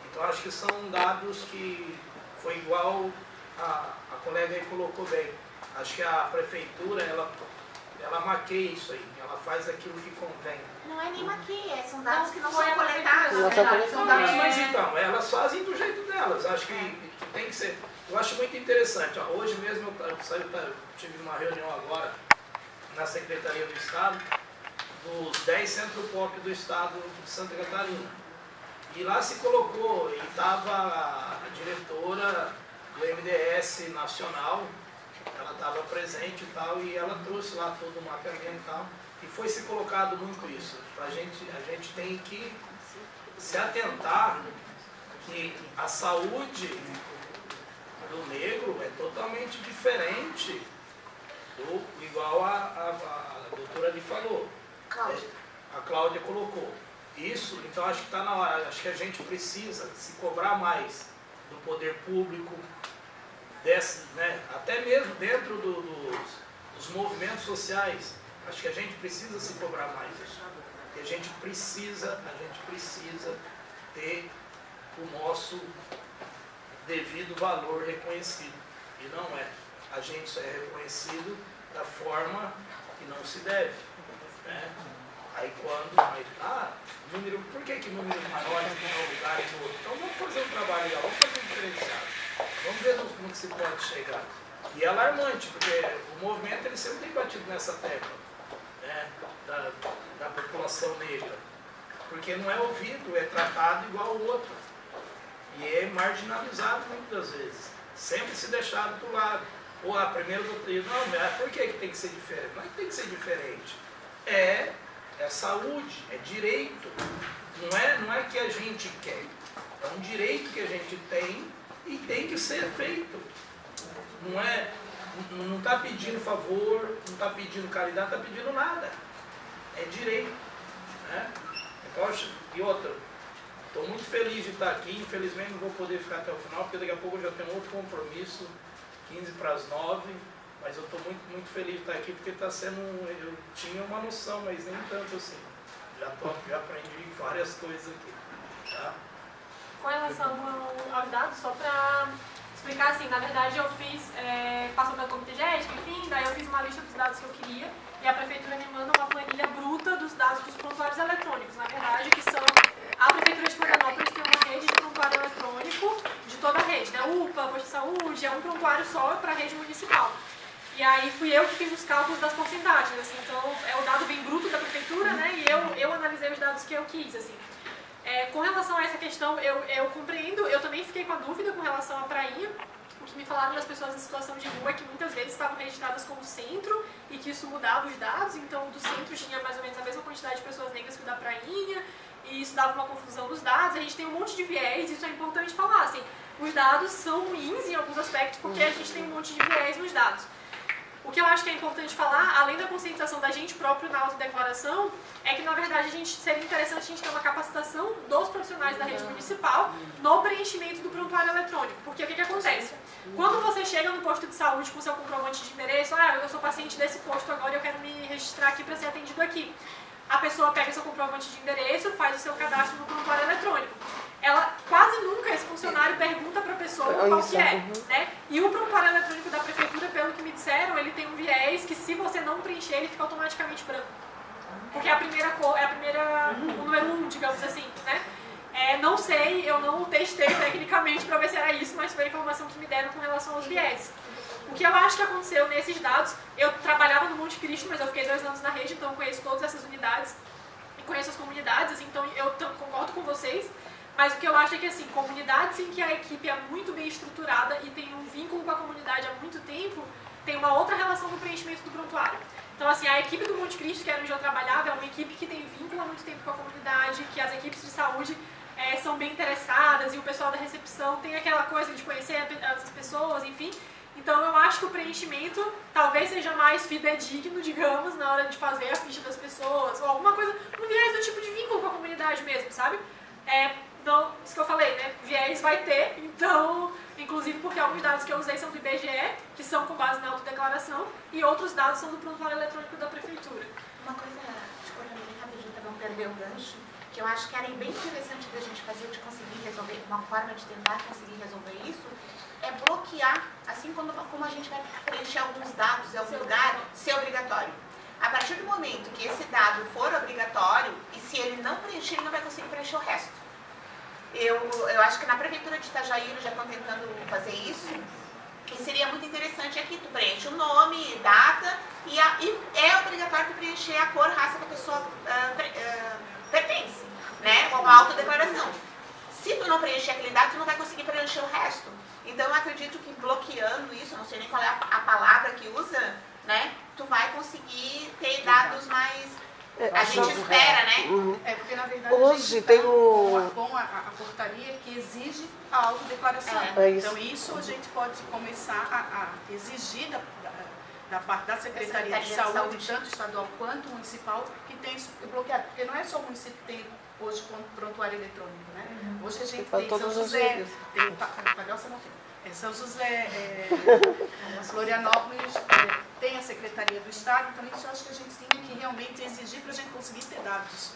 Então acho que são dados que foi igual a colega aí colocou bem. Acho que a prefeitura, ela maqueia isso aí, ela faz aquilo que convém. Não é nem maquia, são dados que não são coletados. Mas então, elas fazem do jeito delas, acho que tem que ser. Eu acho muito interessante, hoje mesmo eu tive uma reunião agora na Secretaria do Estado, dos 10 centros pop do Estado de Santa Catarina. E lá se colocou, e estava a diretora do MDS Nacional, ela estava presente e tal, e ela trouxe lá todo o mapeamento e tal, e foi se colocado muito isso. A gente tem que se atentar que a saúde do negro é totalmente diferente do igual a doutora ali falou. A Cláudia colocou. Isso, então acho que está na hora, acho que a gente precisa se cobrar mais do poder público, né, até mesmo dentro dos movimentos sociais. Acho que a gente precisa se cobrar mais isso. E a gente precisa ter o nosso devido valor reconhecido. E não é. A gente só é reconhecido da forma que não se deve. Né? Aí número, por que números maiores em um lugar e no outro? Então vamos fazer um trabalho legal, vamos fazer um diferenciado. Vamos ver como que se pode chegar. E é alarmante, porque o movimento ele sempre tem batido nessa tecla, né, da população negra. Porque não é ouvido, é tratado igual ao outro. E é marginalizado muitas vezes. Sempre se deixado do lado. Ou a primeira doutrina, não, por que tem que ser diferente? Não é que tem que ser diferente. É saúde, é direito. Não é que a gente quer. É um direito que a gente tem e tem que ser feito. Não está pedindo favor, não está pedindo caridade, não está pedindo nada. É direito. Né? Então, e outra, estou muito feliz de estar aqui, infelizmente não vou poder ficar até o final, porque daqui a pouco eu já tenho outro compromisso, 15 para as 9, mas eu estou muito, muito feliz de estar aqui, porque está sendo, eu tinha uma noção, mas nem tanto assim. Já aprendi várias coisas aqui. Tá? Com relação aos dados, só para explicar assim, na verdade eu fiz, passou pelo comitê de ética, enfim, daí eu fiz uma lista dos dados que eu queria, e a prefeitura me manda uma planilha bruta dos dados dos prontuários eletrônicos, na verdade, que são, a prefeitura de Florianópolis tem uma rede de prontuário eletrônico de toda a rede, né? UPA, posto de saúde, é um prontuário só para a rede municipal. E aí fui eu que fiz os cálculos das porcentagens, assim, então o dado bem bruto da prefeitura, né? E eu analisei os dados que eu quis, assim. Com relação a essa questão, eu compreendo, eu também fiquei com a dúvida com relação à prainha. O que me falaram das pessoas em situação de rua é que muitas vezes estavam registradas como centro e que isso mudava os dados, então do centro tinha mais ou menos a mesma quantidade de pessoas negras que o da prainha, e isso dava uma confusão nos dados. A gente tem um monte de viés, isso é importante falar, assim, os dados são ruins em alguns aspectos porque a gente tem um monte de viés nos dados. O que eu acho que é importante falar, além da conscientização da gente próprio na autodeclaração, é que, na verdade, seria interessante a gente ter uma capacitação dos profissionais da rede municipal no preenchimento do prontuário eletrônico. Porque o que acontece? Quando você chega no posto de saúde com seu comprovante de endereço, eu sou paciente desse posto agora e eu quero me registrar aqui para ser atendido aqui. A pessoa pega seu comprovante de endereço, faz o seu cadastro no prontuário eletrônico. Ela quase nunca, esse funcionário pergunta para a pessoa qual que é, né? E o prontuário eletrônico da prefeitura, pelo que me disseram, ele tem um viés que se você não preencher, ele fica automaticamente branco. Porque é a primeira cor, o número 1, digamos assim, né? Não sei, eu não testei tecnicamente para ver se era isso, mas foi a informação que me deram com relação aos viés. O que eu acho que aconteceu nesses dados, eu trabalhava no Monte Cristo, mas eu fiquei 2 anos na rede, então eu conheço todas essas unidades e conheço as comunidades, assim, então eu concordo com vocês. Mas o que eu acho é que, assim, comunidades em que a equipe é muito bem estruturada e tem um vínculo com a comunidade há muito tempo, tem uma outra relação no preenchimento do prontuário. Então, assim, a equipe do Monte Cristo, que era onde eu trabalhava, é uma equipe que tem vínculo há muito tempo com a comunidade, que as equipes de saúde são bem interessadas e o pessoal da recepção tem aquela coisa de conhecer as pessoas, enfim. Então, eu acho que o preenchimento talvez seja mais fidedigno, digamos, na hora de fazer a ficha das pessoas, ou alguma coisa, um viés do tipo de vínculo com a comunidade mesmo, sabe? Então, isso que eu falei, né? Viés vai ter, então, inclusive porque alguns dados que eu usei são do IBGE, que são com base na autodeclaração, e outros dados são do prontuário eletrônico da prefeitura. Uma coisa, bem rapidinho, para não perder o gancho, que eu acho que era bem interessante da gente fazer, de conseguir resolver, uma forma de tentar conseguir resolver isso, é bloquear, assim como a gente vai preencher alguns dados em algum lugar, ser obrigatório. A partir do momento que esse dado for obrigatório, e se ele não preencher, ele não vai conseguir preencher o resto. Eu acho que na prefeitura de Itajaí já estão tentando fazer isso, e seria muito interessante aqui, tu preenche o nome, data, e é obrigatório tu preencher a cor, raça que a pessoa pertence, né, com a autodeclaração. Se tu não preencher aquele dado, tu não vai conseguir preencher o resto. Então eu acredito que bloqueando isso, não sei nem qual é a palavra que usa, né, tu vai conseguir ter dados mais... A gente espera, né? Porque na verdade hoje tem com a portaria que exige a autodeclaração. Então isso a gente pode começar a exigir da parte da Secretaria de Saúde, tanto estadual quanto municipal, que tem isso bloqueado. Porque não é só o município que tem hoje com prontuário eletrônico, né? Hoje a gente tem São José, tem Palhoça não tem. São José, Florianópolis, tem a Secretaria do Estado, então isso eu acho que a gente tem que realmente exigir para a gente conseguir ter dados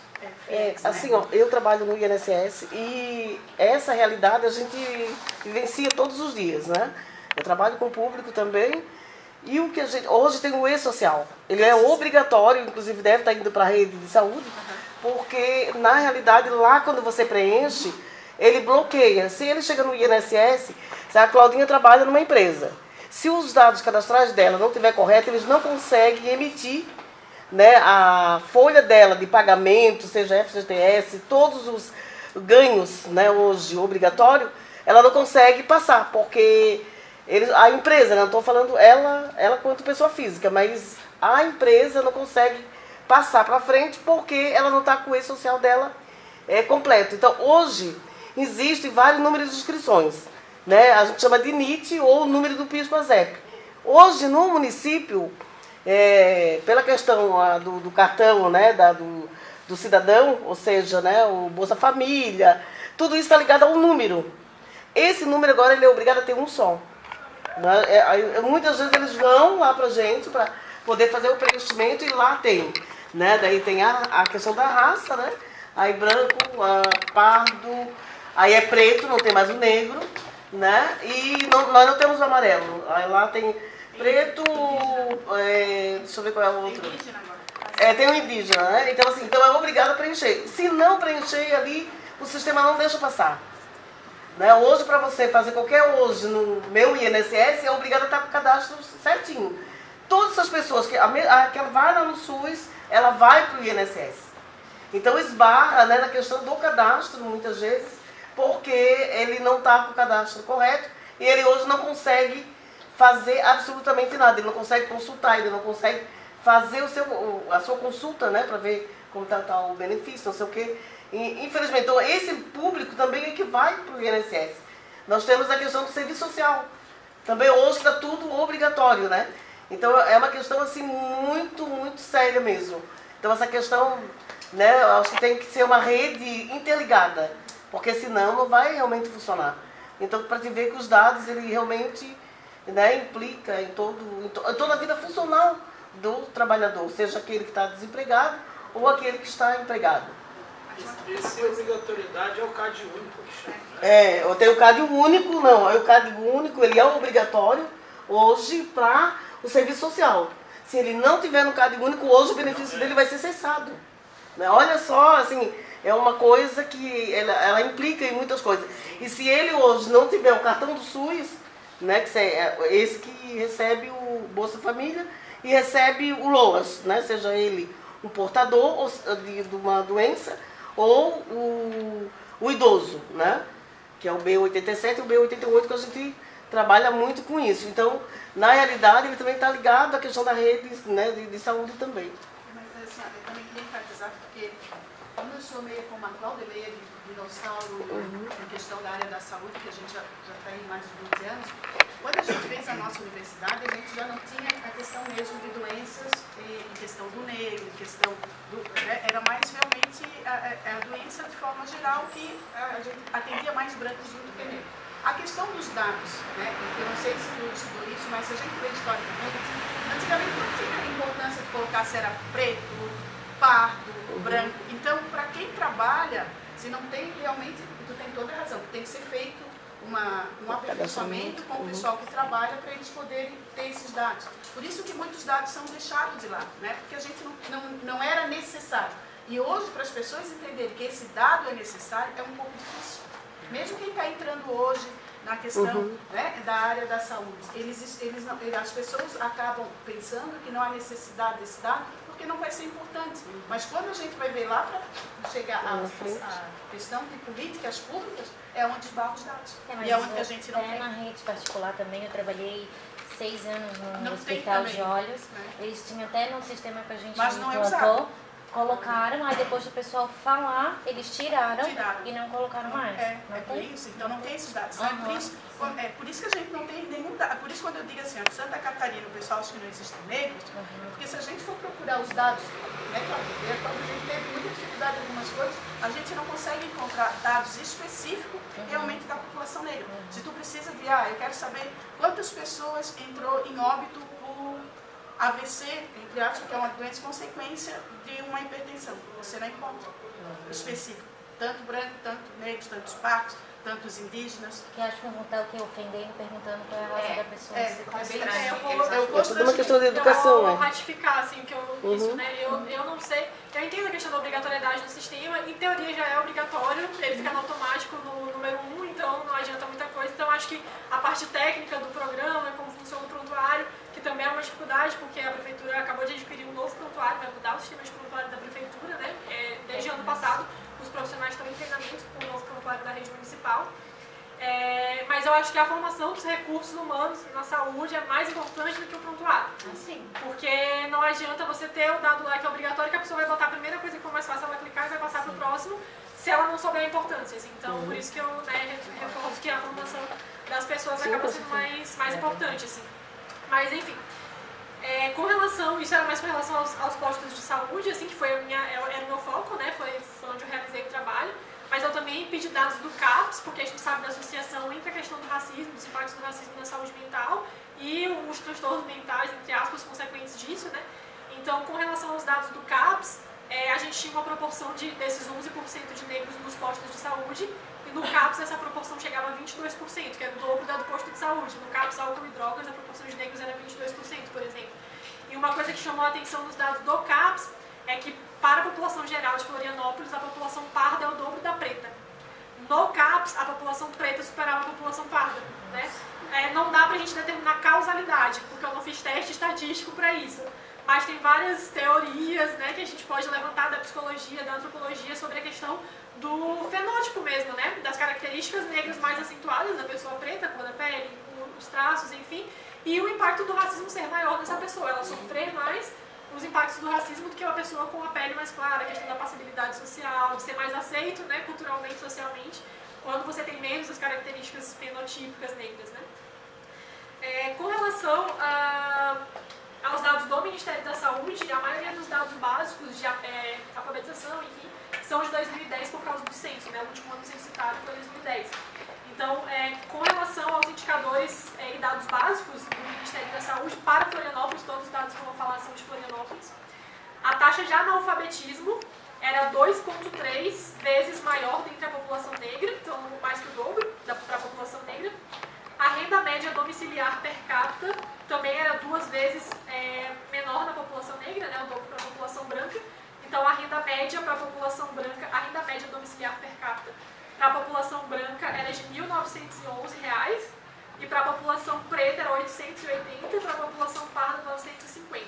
fiéis, assim, né? ó, eu trabalho no INSS e essa realidade a gente vivencia todos os dias, né? Eu trabalho com o público também e o que a gente... Hoje tem o E-Social, ele é obrigatório, inclusive deve estar indo para a rede de saúde, porque na realidade lá quando você preenche, ele bloqueia. Se ele chega no INSS, se a Claudinha trabalha numa empresa, se os dados cadastrais dela não estiver corretos, eles não conseguem emitir, né, a folha dela de pagamento, seja FGTS, todos os ganhos, né, hoje obrigatório, ela não consegue passar, porque a empresa, não estou falando ela quanto pessoa física, mas a empresa não consegue passar para frente porque ela não está com o E-Social dela completo. Então, hoje, existem vários números de inscrições, né? A gente chama de NIT ou número do PIS/PASEP. Hoje, no município, pela questão do cartão, né, do cidadão, ou seja, né, o Bolsa Família, tudo isso está ligado a um número. Esse número agora ele é obrigado a ter um só. Né? Muitas vezes eles vão lá para a gente para poder fazer o preenchimento e lá tem. Né? Daí tem a questão da raça, né? Aí branco, pardo, aí é preto, não tem mais o negro, né? E nós não temos o amarelo. Aí lá tem preto, deixa eu ver qual é o outro. Tem o indígena, né? Então, assim, então é obrigado a preencher. Se não preencher ali, o sistema não deixa passar. Né? Hoje, para você fazer hoje no meu INSS, é obrigado a estar com o cadastro certinho. Todas essas pessoas que ela vai lá no SUS, ela vai para o INSS. Então esbarra, né, na questão do cadastro, muitas vezes, porque ele não está com o cadastro correto e ele hoje não consegue fazer absolutamente nada. Ele não consegue consultar, ele não consegue fazer a sua consulta, né, para ver como está o benefício, não sei o quê. E, infelizmente, então, esse público também é que vai para o INSS. Nós temos a questão do serviço social. Também hoje está tudo obrigatório, né? Então é uma questão assim muito, muito séria mesmo. Então essa questão, né, eu acho que tem que ser uma rede interligada, porque senão não vai realmente funcionar. Então para te ver que os dados ele realmente, né, implica em toda a vida funcional do trabalhador, seja aquele que está desempregado ou aquele que está empregado. Essa obrigatoriedade é o CAD único que chama, né? Eu tenho o CAD único, não. O CAD único ele é obrigatório hoje para o serviço social. Se ele não tiver no CAD único, hoje o benefício dele vai ser cessado. Né? Olha só, assim, é uma coisa que ela implica em muitas coisas. E se ele hoje não tiver o cartão do SUS, né, que é esse que recebe o Bolsa Família e recebe o LOAS, né, seja ele um portador de uma doença ou o idoso, né? Que é o B87 e o B88, que a gente trabalha muito com isso. Então, na realidade, ele também está ligado à questão da rede, né, de saúde também. Mas assim, eu também queria enfatizar, porque como eu sou meio como a Cláudia, meio dinossauro em questão da área da saúde, que a gente já está em mais de 20 anos, quando a gente fez a nossa universidade, a gente já não tinha a questão mesmo de doenças, em questão do negro, em questão do... Era mais realmente a doença de forma geral que a gente atendia mais brancos do que negros. A questão dos dados, né, eu não sei se tu estudou isso, mas se a gente vê historicamente, antigamente não tinha a importância de colocar se era preto, pardo, branco. Então, para quem trabalha, se não tem realmente, tu tem toda a razão, tem que ser feito um aperfeiçoamento com o pessoal que trabalha para eles poderem ter esses dados. Por isso que muitos dados são deixados de lado, né? Porque a gente não era necessário. E hoje, para as pessoas entenderem que esse dado é necessário, é um pouco difícil. Mesmo quem está entrando hoje na questão né, da área da saúde, as pessoas acabam pensando que não há necessidade desse dado, porque não vai ser importante. Mas quando a gente vai ver lá para chegar à questão de políticas públicas, é onde esbarra os dados. Mas e é onde a gente não tem. Na rede particular também, eu trabalhei 6 anos no Não Hospital tem de Olhos. né? Eles tinham até no sistema que a gente Mas não é implantou, usado. colocaram, aí depois do pessoal falar, eles tiraram. E não colocaram mais. Não por tem? isso, então não tem esses dados. Então, por isso que a gente não tem nenhum dado. Por isso quando eu digo assim, ó, Santa Catarina, o pessoal acha que não existem negros, porque se a gente for procurar os dados, né, quando a gente teve muita dificuldade em algumas coisas, a gente não consegue encontrar dados específicos realmente da população negra. Se tu precisa de, eu quero saber quantas pessoas entrou em óbito por AVC, entre aspas, que é uma doença consequência de uma hipertensão. Você não encontra específico. Tanto branco, tanto negros, tantos pardos, tantos indígenas. Que acho que vão estar ofendendo, perguntando qual é a raça da pessoa. É tudo uma questão de educação, eu vou ratificar assim, o que eu disse, né? Eu não sei, eu entendo a questão da obrigatoriedade do sistema, em teoria já é obrigatório, ele fica no automático no número 1, então não adianta muita coisa. Então acho que a parte técnica do programa, como funciona o prontuário, que também é uma dificuldade, porque a prefeitura acabou de adquirir um novo prontuário, vai mudar o sistema de prontuário da prefeitura, né? Desde o ano passado, os profissionais estão em treinamento com o novo prontuário da rede municipal. Mas eu acho que a formação dos recursos humanos na saúde é mais importante do que o prontuário. Sim. Porque não adianta você ter o dado lá que é obrigatório, que a pessoa vai botar a primeira coisa que for mais fácil ela clicar e vai passar para o próximo, se ela não souber a importância. Assim. Então, por isso que eu reforço que a formação das pessoas acaba sendo mais importante. Assim. Mas, enfim, com relação, isso era mais com relação aos postos de saúde, assim, que era o meu foco, né? Foi onde eu realizei o trabalho. Mas eu também pedi dados do CAPS, porque a gente sabe da associação entre a questão do racismo, dos impactos do racismo na saúde mental e os transtornos mentais, entre aspas, consequentes disso, né? Então, com relação aos dados do CAPS, a gente tinha uma proporção desses 11% de negros nos postos de saúde, e no CAPS essa proporção chegava a 22%, que era o dobro da do posto de saúde. No CAPS, álcool e drogas, a proporção de negros era 22%, por exemplo. E uma coisa que chamou a atenção nos dados do CAPS é que, para a população geral de Florianópolis, a população parda é o dobro da preta. No CAPS, a população preta superava a população parda. Né? Não dá pra gente determinar causalidade, porque eu não fiz teste estatístico para isso. Mas tem várias teorias, né, que a gente pode levantar da psicologia, da antropologia, sobre a questão do fenótipo mesmo, né? Das características negras mais acentuadas da pessoa preta, a cor da pele, os traços, enfim. E o impacto do racismo ser maior nessa pessoa, ela sofrer mais os impactos do racismo do que uma pessoa com a pele mais clara, a questão da passibilidade social, de ser mais aceito, né, culturalmente, socialmente, quando você tem menos as características fenotípicas negras, né. Com relação básicos de alfabetização, enfim, são de 2010 por causa do censo, né? O último ano censitado foi 2010. Então, com relação aos indicadores e dados básicos do Ministério da Saúde para Florianópolis, todos os dados que eu vou falar são de Florianópolis, a taxa de analfabetismo era 2,3 vezes maior dentre a população negra, então mais que o dobro para a população negra. A renda média domiciliar per capita também era 2 vezes menor na população negra, né, o dobro para a população branca. Então, a renda média para a população branca, a renda média domiciliar per capita para a população branca era de R$ 1.911 e para a população preta era 880 e para a população parda 950.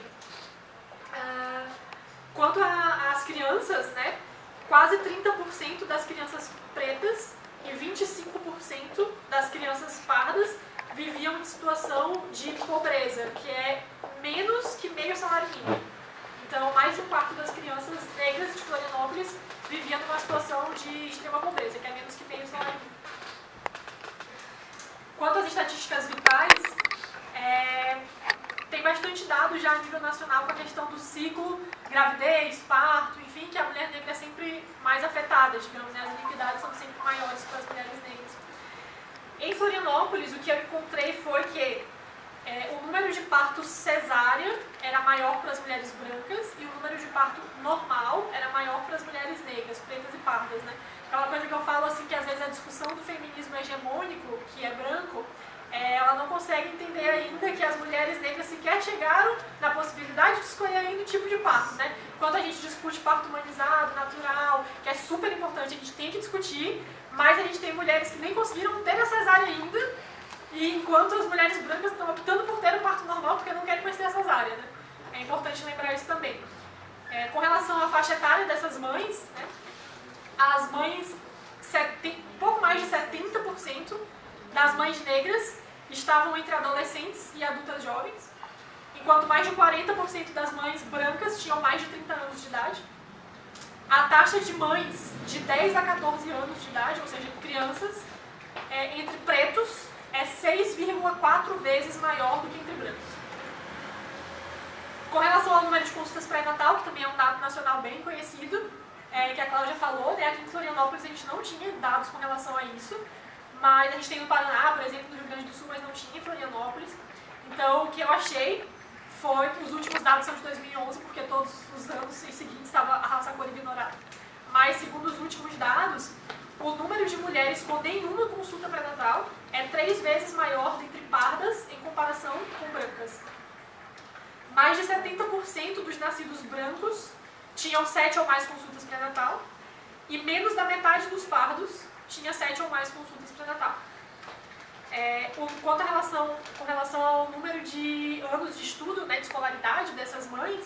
Quanto às crianças, né, quase 30% das crianças pretas e 25% das crianças pardas viviam em situação de pobreza, que é menos que meio salário mínimo. Então, mais de um quarto das crianças negras de Florianópolis viviam numa situação de extrema pobreza, que é menos que meio salário mínimo. Quanto às estatísticas vitais, tem bastante dado já a nível nacional com a questão do ciclo, gravidez, parto, enfim, que a mulher negra é sempre mais afetada, digamos, né? As iniquidades são sempre maiores para as mulheres negras. Em Florianópolis, o que eu encontrei foi que o número de parto cesárea era maior para as mulheres brancas e o número de parto normal era maior para as mulheres negras, pretas e pardas, né? Aquela coisa que eu falo assim, que às vezes a discussão do feminismo hegemônico, que é branco, ela não consegue entender ainda que as mulheres negras sequer chegaram na possibilidade de escolher ainda o tipo de parto, né? Enquanto a gente discute parto humanizado, natural, que é super importante, a gente tem que discutir, mas a gente tem mulheres que nem conseguiram ter a cesárea ainda, e enquanto as mulheres brancas estão optando por ter o parto normal porque não querem mais ter a cesárea, né? É importante lembrar isso também. Com relação à faixa etária dessas mães, né? As mães, pouco mais de 70% das mães negras estavam entre adolescentes e adultas jovens, enquanto mais de 40% das mães brancas tinham mais de 30 anos de idade. A taxa de mães de 10 a 14 anos de idade, ou seja, crianças, entre pretos, é 6,4 vezes maior do que entre brancos. Com relação ao número de consultas pré-natal, que também é um dado nacional bem conhecido, que a Cláudia falou, né? Aqui em Florianópolis a gente não tinha dados com relação a isso, mas a gente tem no Paraná, por exemplo, no Rio Grande do Sul, mas não tinha em Florianópolis. Então, o que eu achei foi que os últimos dados são de 2011, porque todos os anos seguintes estava a raça cor ignorada. Mas, segundo os últimos dados, o número de mulheres com nenhuma consulta pré-natal é 3 vezes maior entre pardas em comparação com brancas. Mais de 70% dos nascidos brancos tinham 7 ou mais consultas pré-natal e menos da metade dos pardos tinha 7 ou mais consultas pré-natal. Com relação ao número de anos de estudo, né, de escolaridade dessas mães,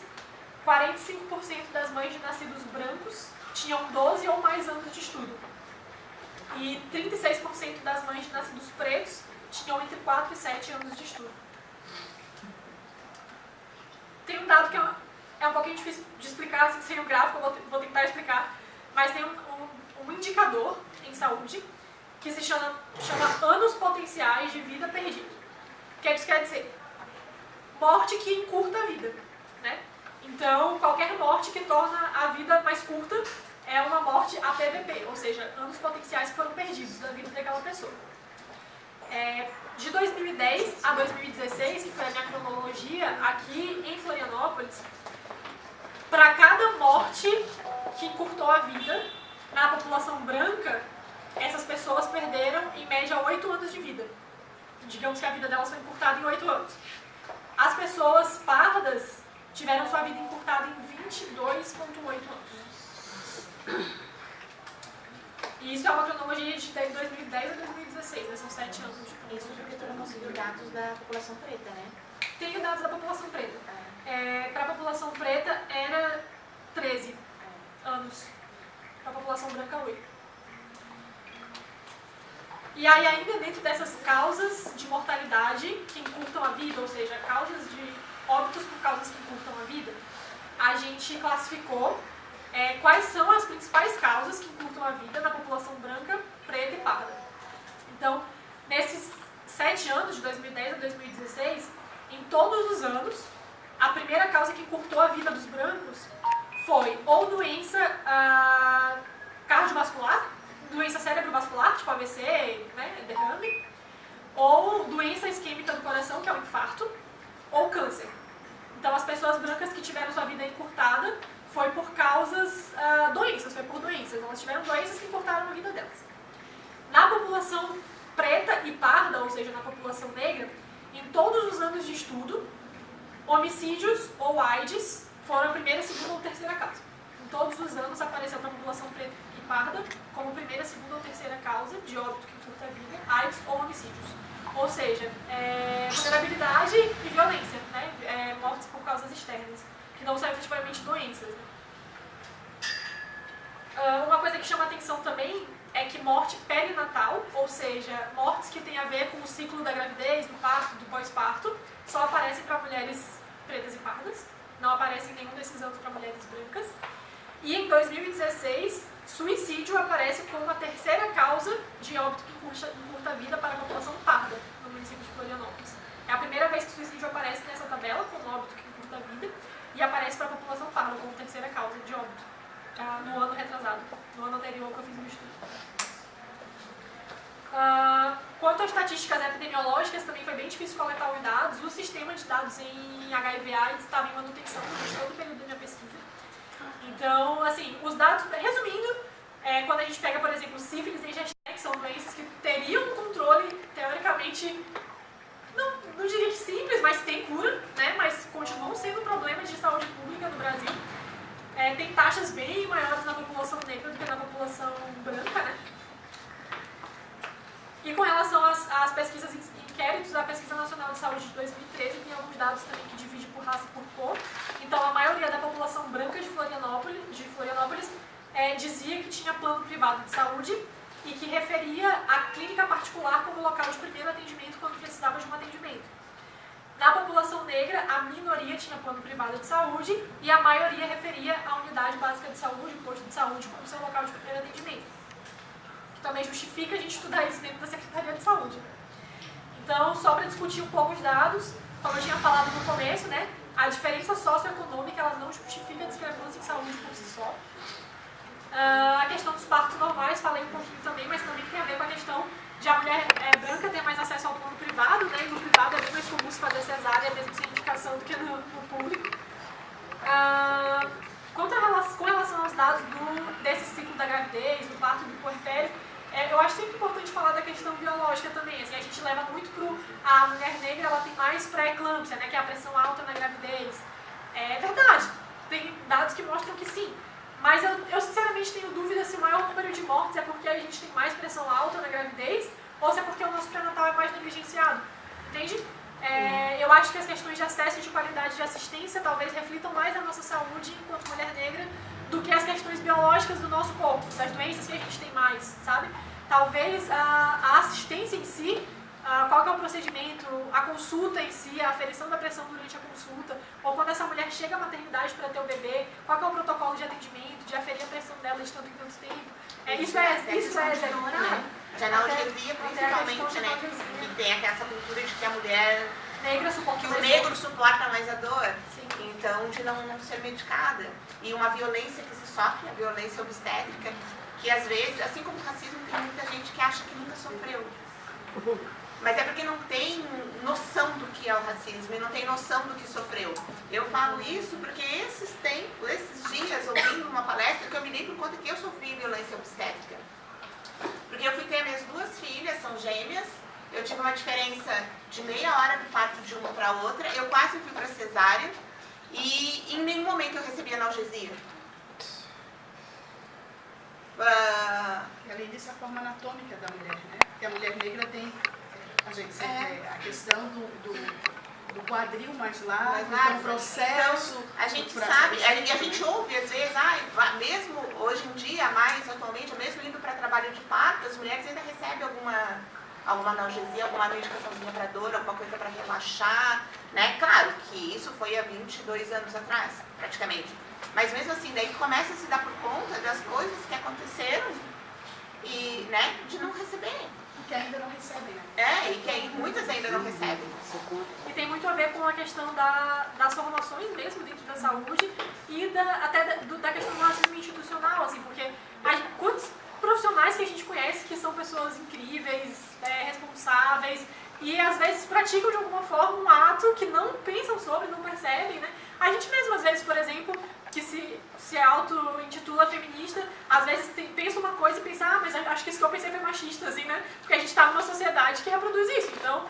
45% das mães de nascidos brancos tinham 12 ou mais anos de estudo. E 36% das mães de nascidos pretos tinham entre 4 e 7 anos de estudo. Tem um dado que é um pouquinho difícil de explicar, assim, sem o gráfico, eu vou tentar explicar, mas tem um indicador em saúde que se chama anos potenciais de vida perdida. O que isso quer dizer? Morte que encurta a vida, né? Então, qualquer morte que torna a vida mais curta é uma morte APVP, ou seja, anos potenciais que foram perdidos da vida daquela pessoa. De 2010 a 2016, que foi a minha cronologia, aqui em Florianópolis, para cada morte que encurtou a vida na população branca, essas pessoas perderam, em média, 8 anos de vida. Digamos que a vida delas foi encurtada em 8 anos. As pessoas pardas tiveram sua vida encurtada em 22,8 anos. E isso é uma cronologia de 2010 a 2016, né? São 7 anos. Isso porque tu não conseguiu dados da população preta, né? Tenho dados da população preta. Para a população preta era 13 anos. Para a população branca, 8. E aí, ainda dentro dessas causas de mortalidade que encurtam a vida, ou seja, causas de óbitos por causas que encurtam a vida, a gente classificou quais são as principais causas que encurtam a vida na população branca, preta e parda. Então, nesses 7 anos, de 2010 a 2016, em todos os anos, a primeira causa que encurtou a vida dos brancos foi ou doença cardiovascular, doença cerebrovascular, tipo AVC, né, derrame, ou doença isquêmica do coração, que é o infarto, ou câncer. Então, as pessoas brancas que tiveram sua vida encurtada foi por causas, foi por doenças. Elas tiveram doenças que encurtaram a vida delas. Na população preta e parda, ou seja, na população negra, em todos os anos de estudo, homicídios ou AIDS foram a primeira, segunda ou terceira causa. Em todos os anos apareceu para a população preta e parda como primeira, segunda ou terceira causa de óbito que encurta a vida, AIDS ou homicídios. Ou seja, vulnerabilidade e violência, né? Mortes por causas externas, que não são efetivamente doenças. Né? Uma coisa que chama atenção também é que morte perinatal, ou seja, mortes que têm a ver com o ciclo da gravidez, do parto, do pós-parto, só aparecem para mulheres pretas e pardas, não aparecem em nenhum desses anos para mulheres brancas. E em 2016, suicídio aparece como a terceira causa de óbito que encurta a vida para a população parda no município de Florianópolis. É a primeira vez que o suicídio aparece nessa tabela como óbito que encurta a vida e aparece para a população parda como terceira causa de óbito no ano retrasado, no ano anterior que eu fiz o estudo. Quanto às estatísticas epidemiológicas, também foi bem difícil coletar os dados. O sistema de dados em HIV/AIDS estava em manutenção durante todo o período da minha pesquisa. Então, assim, os dados, resumindo, quando a gente pega, por exemplo, sífilis e GST, que são doenças que teriam um controle, teoricamente, não diria que simples, mas tem cura, né? Mas continuam sendo problemas de saúde pública no Brasil. Tem taxas bem maiores na população negra do que na população branca, né? E com relação às pesquisas e inquéritos, a Pesquisa Nacional de Saúde de 2013 tem alguns dados também que divide por raça e por cor. Então, a maioria da população branca de Florianópolis dizia que tinha plano privado de saúde e que referia a clínica particular como local de primeiro atendimento quando precisava de um atendimento. Na população negra, a minoria tinha plano privado de saúde e a maioria referia a unidade básica de saúde, o posto de saúde, como seu local de primeiro atendimento. Que também justifica a gente estudar isso dentro da Secretaria de Saúde. Então, só para discutir um pouco os dados, como eu tinha falado no começo, né, a diferença socioeconômica ela não justifica a discrepância em saúde por si só. A questão dos partos normais, falei um pouquinho também, mas também tem a ver com a questão de a mulher branca ter mais acesso ao plano privado, né, e no privado é bem mais comum se fazer cesárea, mesmo sem indicação, do que no público. Com relação aos dados desse ciclo da gravidez, do parto e do puerpério, eu acho sempre importante falar da questão biológica também. Assim, a gente leva muito a mulher negra ela tem mais pré-eclâmpsia, né, que é a pressão alta na gravidez. É verdade, tem dados que mostram que sim. Mas eu sinceramente tenho dúvida se o maior número de mortes é porque a gente tem mais pressão alta na gravidez ou se é porque o nosso pré-natal é mais negligenciado. Entende? Eu acho que as questões de acesso e de qualidade de assistência talvez reflitam mais a nossa saúde enquanto mulher negra do que as questões biológicas do nosso corpo, das doenças que a gente tem mais, sabe? Talvez a assistência em si, qual que é o procedimento, a consulta em si, a aferição da pressão durante a consulta, ou quando essa mulher chega à maternidade para ter o bebê, qual que é o protocolo de atendimento, de aferir a pressão dela de tanto em tanto tempo. Isso é zero hora, né? Já na analgesia, principalmente, né? Que tem essa cultura de que a mulher negra suporta que o negro suporta mais a dor. Sim. Então, de não ser medicada. E uma violência que se sofre, a violência obstétrica, que às vezes, assim como o racismo, tem muita gente que acha que nunca sofreu. Mas é porque não tem noção do que é o racismo e não tem noção do que sofreu. Eu falo isso porque esses dias, ouvindo uma palestra, que eu me dei por conta que eu sofri violência obstétrica. Porque eu fui ter minhas duas filhas, são gêmeas, eu tive uma diferença de meia hora do parto de uma para outra, eu quase fui para cesárea e em nenhum momento eu recebi analgesia. Além disso, a forma anatômica da mulher, né? Porque a mulher negra tem a questão do quadril mais largo, do processo. Então, a gente sabe, e a gente ouve às vezes, mesmo hoje em dia, mais atualmente, mesmo indo para trabalho de parto, as mulheres ainda recebem alguma analgesia, alguma medicaçãozinha para dor, alguma coisa para relaxar, né? Claro que isso foi há 22 anos atrás, praticamente. Mas mesmo assim, daí começa a se dar por conta das coisas que aconteceram e, né, de não receber. E que ainda não recebem, né? E que aí muitas ainda não recebem. E tem muito a ver com a questão das formações mesmo dentro da saúde e da questão do racismo institucional, assim, porque quantos profissionais que a gente conhece que são pessoas incríveis, responsáveis e às vezes praticam de alguma forma um ato que não pensam sobre, não percebem, né? A gente mesmo, às vezes, por exemplo, que se auto-intitula feminista, às vezes pensa uma coisa e pensa, mas acho que isso que eu pensei foi machista, assim, né? Porque a gente está numa sociedade que reproduz isso. Então,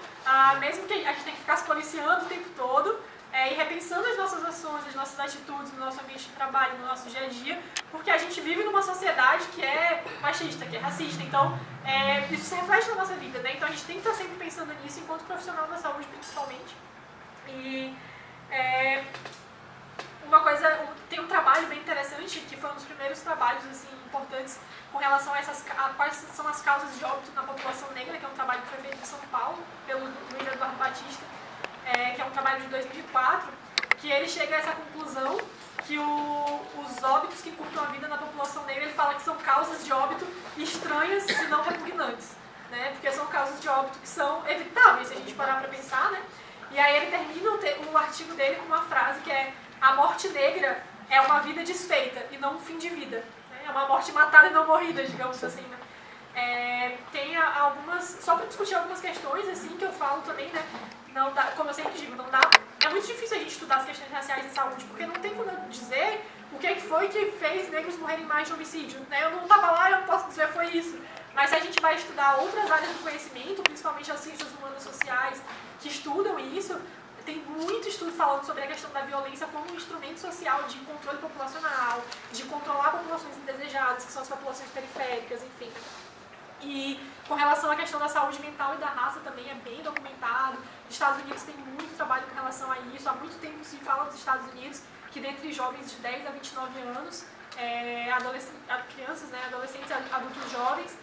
mesmo que a gente tem que ficar se policiando o tempo todo e repensando as nossas ações, as nossas atitudes no nosso ambiente de trabalho, no nosso dia a dia, porque a gente vive numa sociedade que é machista, que é racista. Então, isso se reflete na nossa vida, né? Então, a gente tem que estar sempre pensando nisso, enquanto profissional da saúde, principalmente. E tem um trabalho bem interessante, que foi um dos primeiros trabalhos assim, importantes com relação a quais são as causas de óbito na população negra, que é um trabalho que foi feito em São Paulo, pelo Luiz Eduardo Batista, que é um trabalho de 2004, que ele chega a essa conclusão que os óbitos que encurtam a vida na população negra, ele fala que são causas de óbito estranhas e não repugnantes, né? Porque são causas de óbito que são evitáveis, se a gente parar para pensar, né? E aí ele termina o artigo dele com uma frase que é: a morte negra é uma vida desfeita e não um fim de vida. É uma morte matada e não morrida, digamos assim, né? Tem algumas, só para discutir algumas questões assim que eu falo também, né? Não dá, como eu sempre digo, não dá. É muito difícil a gente estudar as questões raciais em saúde, porque não tem como dizer o que foi que fez negros morrerem mais de homicídio, né? Eu não estava lá, eu não posso dizer foi isso. Mas se a gente vai estudar outras áreas do conhecimento, principalmente as ciências humanas sociais, que estudam isso, tem muito estudo falando sobre a questão da violência como um instrumento social de controle populacional, de controlar populações indesejadas, que são as populações periféricas, enfim. E com relação à questão da saúde mental e da raça também é bem documentado. Os Estados Unidos tem muito trabalho com relação a isso. Há muito tempo se fala nos Estados Unidos que dentre jovens de 10 a 29 anos, crianças, né, adolescentes, adultos jovens,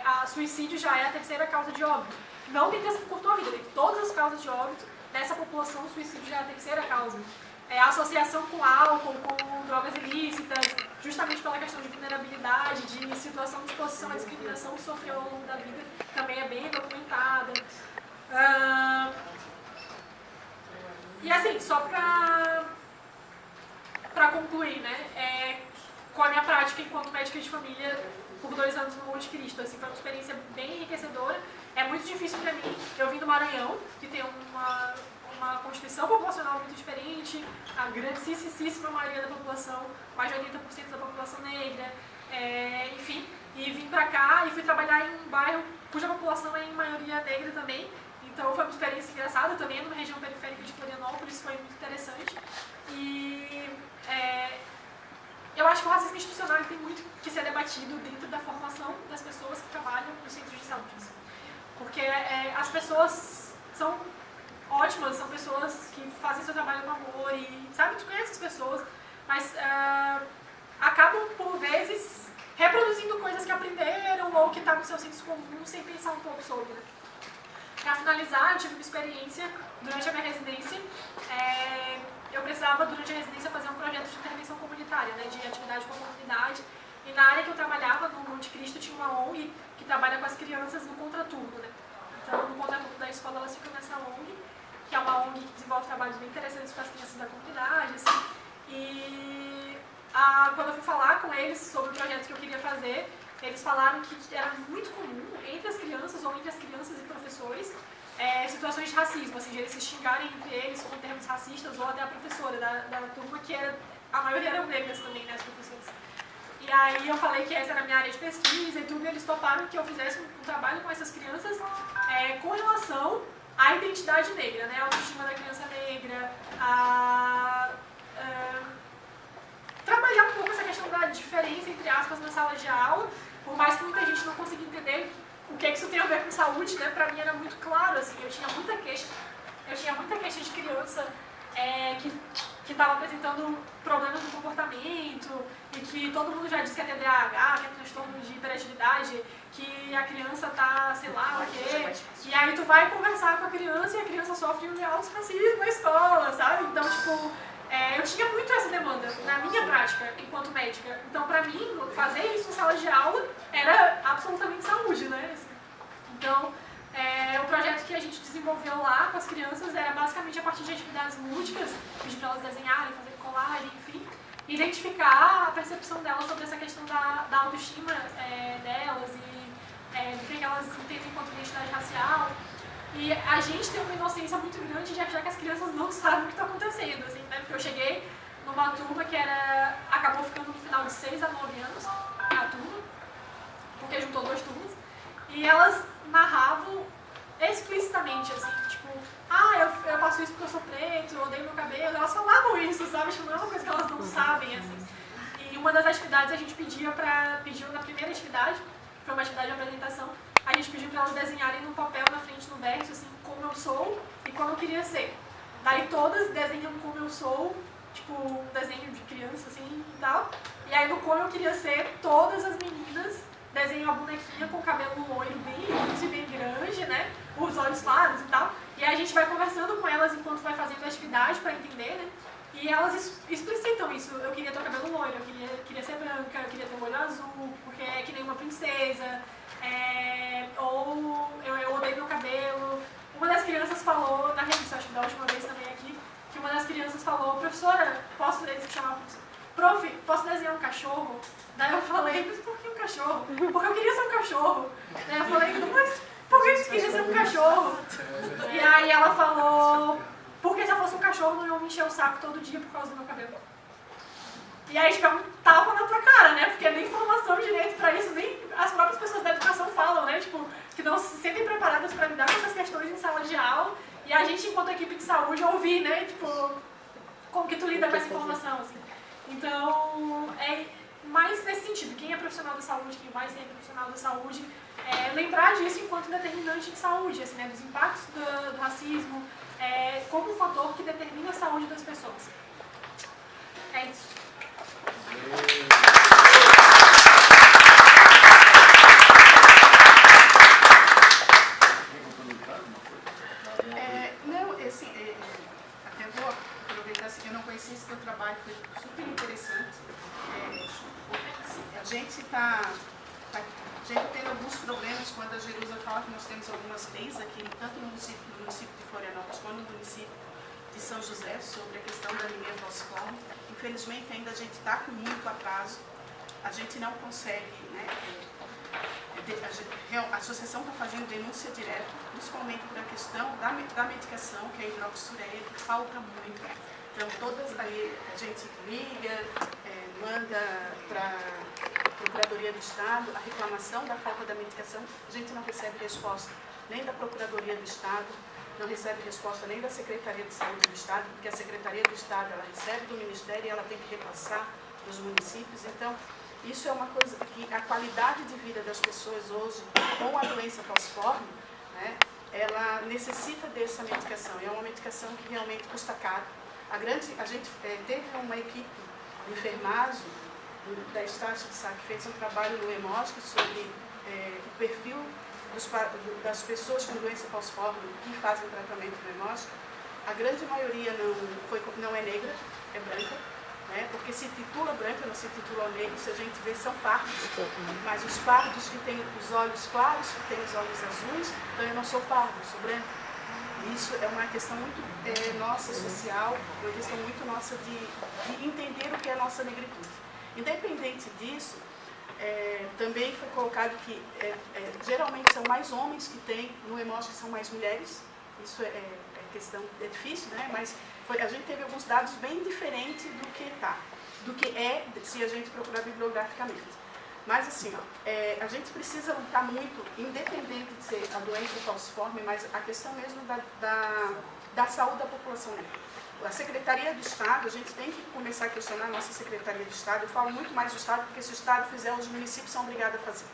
a suicídio já é a terceira causa de óbito. Não dentre as que curtam a vida, dentre todas as causas de óbito, nessa população o suicídio já é a terceira causa. A associação com álcool, com drogas ilícitas, justamente pela questão de vulnerabilidade, de situação de exposição à discriminação que sofreu ao longo da vida, também é bem documentada. E assim, só para concluir, né, com a minha prática enquanto médica de família por 2 anos no Monte Cristo, assim, foi uma experiência bem enriquecedora. É muito difícil para mim, eu vim do Maranhão, que tem uma constituição populacional muito diferente, a grandíssima maioria da população, mais de 80% da população negra, enfim, e vim para cá e fui trabalhar em um bairro cuja população é em maioria negra também, então foi uma experiência engraçada, também numa região periférica de Florianópolis, foi muito interessante, e eu acho que o racismo institucional tem muito que ser debatido dentro da formação das pessoas que trabalham nos centros de saúde, porque as pessoas são ótimas, são pessoas que fazem seu trabalho com amor e, sabe, tu conhece as pessoas, mas acabam, por vezes, reproduzindo coisas que aprenderam ou que tá no seu senso comum sem pensar um pouco sobre, né? Para finalizar, eu tive uma experiência durante a minha residência, eu precisava, durante a residência, fazer um projeto de intervenção comunitária, né, de atividade com a comunidade, e na área que eu trabalhava, no Monte Cristo, tinha uma ONG que trabalha com as crianças no contraturno, né? Então, no contraturno da escola, elas ficam nessa ONG, que é uma ONG que desenvolve trabalhos bem interessantes com as crianças da comunidade, assim. E quando eu fui falar com eles sobre o projeto que eu queria fazer, eles falaram que era muito comum entre as crianças ou entre as crianças e professores situações de racismo, assim, de eles se xingarem entre eles com termos racistas, ou até a professora da turma, que a maioria eram negras também, né, as professoras. E aí eu falei que essa era a minha área de pesquisa e tudo, e eles toparam que eu fizesse um trabalho com essas crianças com relação à identidade negra, né, a autoestima da criança negra, trabalhar um pouco essa questão da diferença, entre aspas, na sala de aula, por mais que muita gente não consiga entender o que isso tem a ver com saúde, né, pra mim era muito claro, assim, eu tinha muita queixa de criança que estava apresentando problemas no comportamento e que todo mundo já disse que é TDAH, que é transtorno de hiperatividade, que a criança tá, sei lá, o quê. E aí tu vai conversar com a criança e a criança sofre um alto racismo na escola, sabe? Então, tipo, eu tinha muito essa demanda na minha prática enquanto médica. Então, pra mim, fazer isso em sala de aula era absolutamente saúde, né? Então, O projeto que a gente desenvolveu lá com as crianças era basicamente a partir de atividades lúdicas, pedir para elas desenharem, fazer colagem, enfim, identificar a percepção delas sobre essa questão da autoestima delas e do que elas entendem enquanto identidade racial. E a gente tem uma inocência muito grande de achar que as crianças não sabem o que está acontecendo, assim, né? Porque eu cheguei numa turma que acabou ficando no final de 6 a 9 anos, a turma, porque juntou 2 turmas, e elas narravam explicitamente, assim, tipo, eu faço isso porque eu sou preto, eu odeio meu cabelo, elas falavam isso, sabe? Tipo, não é uma coisa que elas não sabem, assim. E uma das atividades a gente pediu na primeira atividade, foi uma atividade de apresentação, a gente pediu para elas desenharem no papel, na frente, no verso, assim, como eu sou e como eu queria ser. Daí todas desenham como eu sou, tipo, um desenho de criança, assim, e tal. E aí no como eu queria ser, todas as meninas desenham a bonequinha com o cabelo loiro bem grande, né? Os olhos claros e tal. E aí a gente vai conversando com elas enquanto vai fazendo a atividade para entender, né? E elas explicitam isso. Eu queria ter o cabelo loiro, eu queria ser branca, eu queria ter o olho azul, porque é que nem uma princesa. Ou eu odeio meu cabelo. Uma das crianças falou, na revista, acho que da última vez também aqui, que uma das crianças falou, professora, posso chamar a professora? Prof, posso desenhar um cachorro? Daí eu falei, mas por que um cachorro? Porque eu queria ser um cachorro. Daí eu falei, mas por que você queria ser um cachorro? E aí ela falou, porque se eu fosse um cachorro não ia me encher o saco todo dia por causa do meu cabelo. E aí, tipo, é um tapa na tua cara, né? Porque nem formação direito pra isso, nem as próprias pessoas da educação falam, né? Tipo, que não se sentem preparadas pra lidar com essas questões em sala de aula. E a gente, enquanto equipe de saúde, ouvir, né? Tipo, como que tu lida com essa informação, assim. Então, é mais nesse sentido. Quem é profissional da saúde, quem vai ser profissional da saúde, lembrar disso enquanto determinante de saúde, assim, né? Dos impactos do racismo, como um fator que determina a saúde das pessoas. É isso. Até vou aproveitar assim, eu não conhecia esse teu trabalho, foi super interessante. A gente está tendo alguns problemas quando a Jerusa fala que nós temos algumas leis aqui, tanto no município de Florianópolis quanto no município de São José, sobre a questão da anemia falciforme. Infelizmente ainda a gente está com muito atraso, a gente não consegue, né? A associação está fazendo denúncia direta, principalmente por a questão da medicação, que é a hidroxureia, que falta muito. Então, todas aí a gente liga, manda para a Procuradoria do Estado a reclamação da falta da medicação, a gente não recebe resposta nem da Procuradoria do Estado, não recebe resposta nem da Secretaria de Saúde do Estado, porque a Secretaria do Estado ela recebe do Ministério e ela tem que repassar para os municípios. Então, isso é uma coisa que a qualidade de vida das pessoas hoje, com a doença falciforme, né, ela necessita dessa medicação. E é uma medicação que realmente custa caro. A gente teve uma equipe de enfermagem da Estácio de Sá, que fez um trabalho no EMOSC sobre o perfil das pessoas com doença falciforme que fazem tratamento no EMOSC. A grande maioria não é negra, é branca. Porque se titula branca, não se titula negro, se a gente vê, são pardos. Mas os pardos que têm os olhos claros, que têm os olhos azuis, então eu não sou pardo, eu sou branca. Isso é uma questão muito nossa, social, uma questão muito nossa de entender o que é a nossa negritude. Independente disso, também foi colocado que geralmente são mais homens que têm, no EMOSC são mais mulheres. Isso questão, é difícil, né? Mas a gente teve alguns dados bem diferentes do que é se a gente procurar bibliograficamente. Mas assim, a gente precisa lutar muito, independente de ser a doença falciforme, mas a questão mesmo da saúde da população negra. A Secretaria do Estado, a gente tem que começar a questionar a nossa Secretaria do Estado. Eu falo muito mais do Estado, porque se o Estado fizer, os municípios são obrigados a fazer.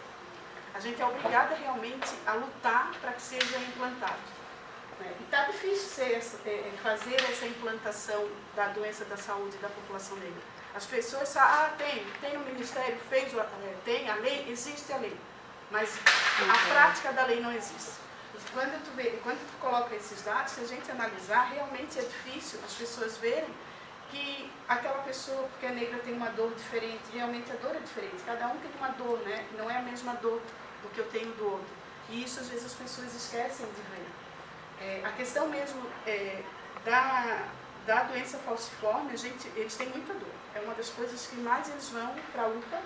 A gente é obrigada realmente a lutar para que seja implantado. E está difícil fazer essa implantação da doença da saúde da população negra. As pessoas sabem, tem o Ministério, tem a lei, existe a lei, mas a prática da lei não existe. Quando tu coloca esses dados, se a gente analisar, realmente é difícil as pessoas verem que aquela pessoa, porque é negra, tem uma dor diferente, realmente a dor é diferente, cada um tem uma dor, né? Não é a mesma dor do que eu tenho do outro. E isso às vezes as pessoas esquecem de ver. A questão mesmo da doença falciforme, eles têm muita dor. É uma das coisas que mais eles vão para a UPA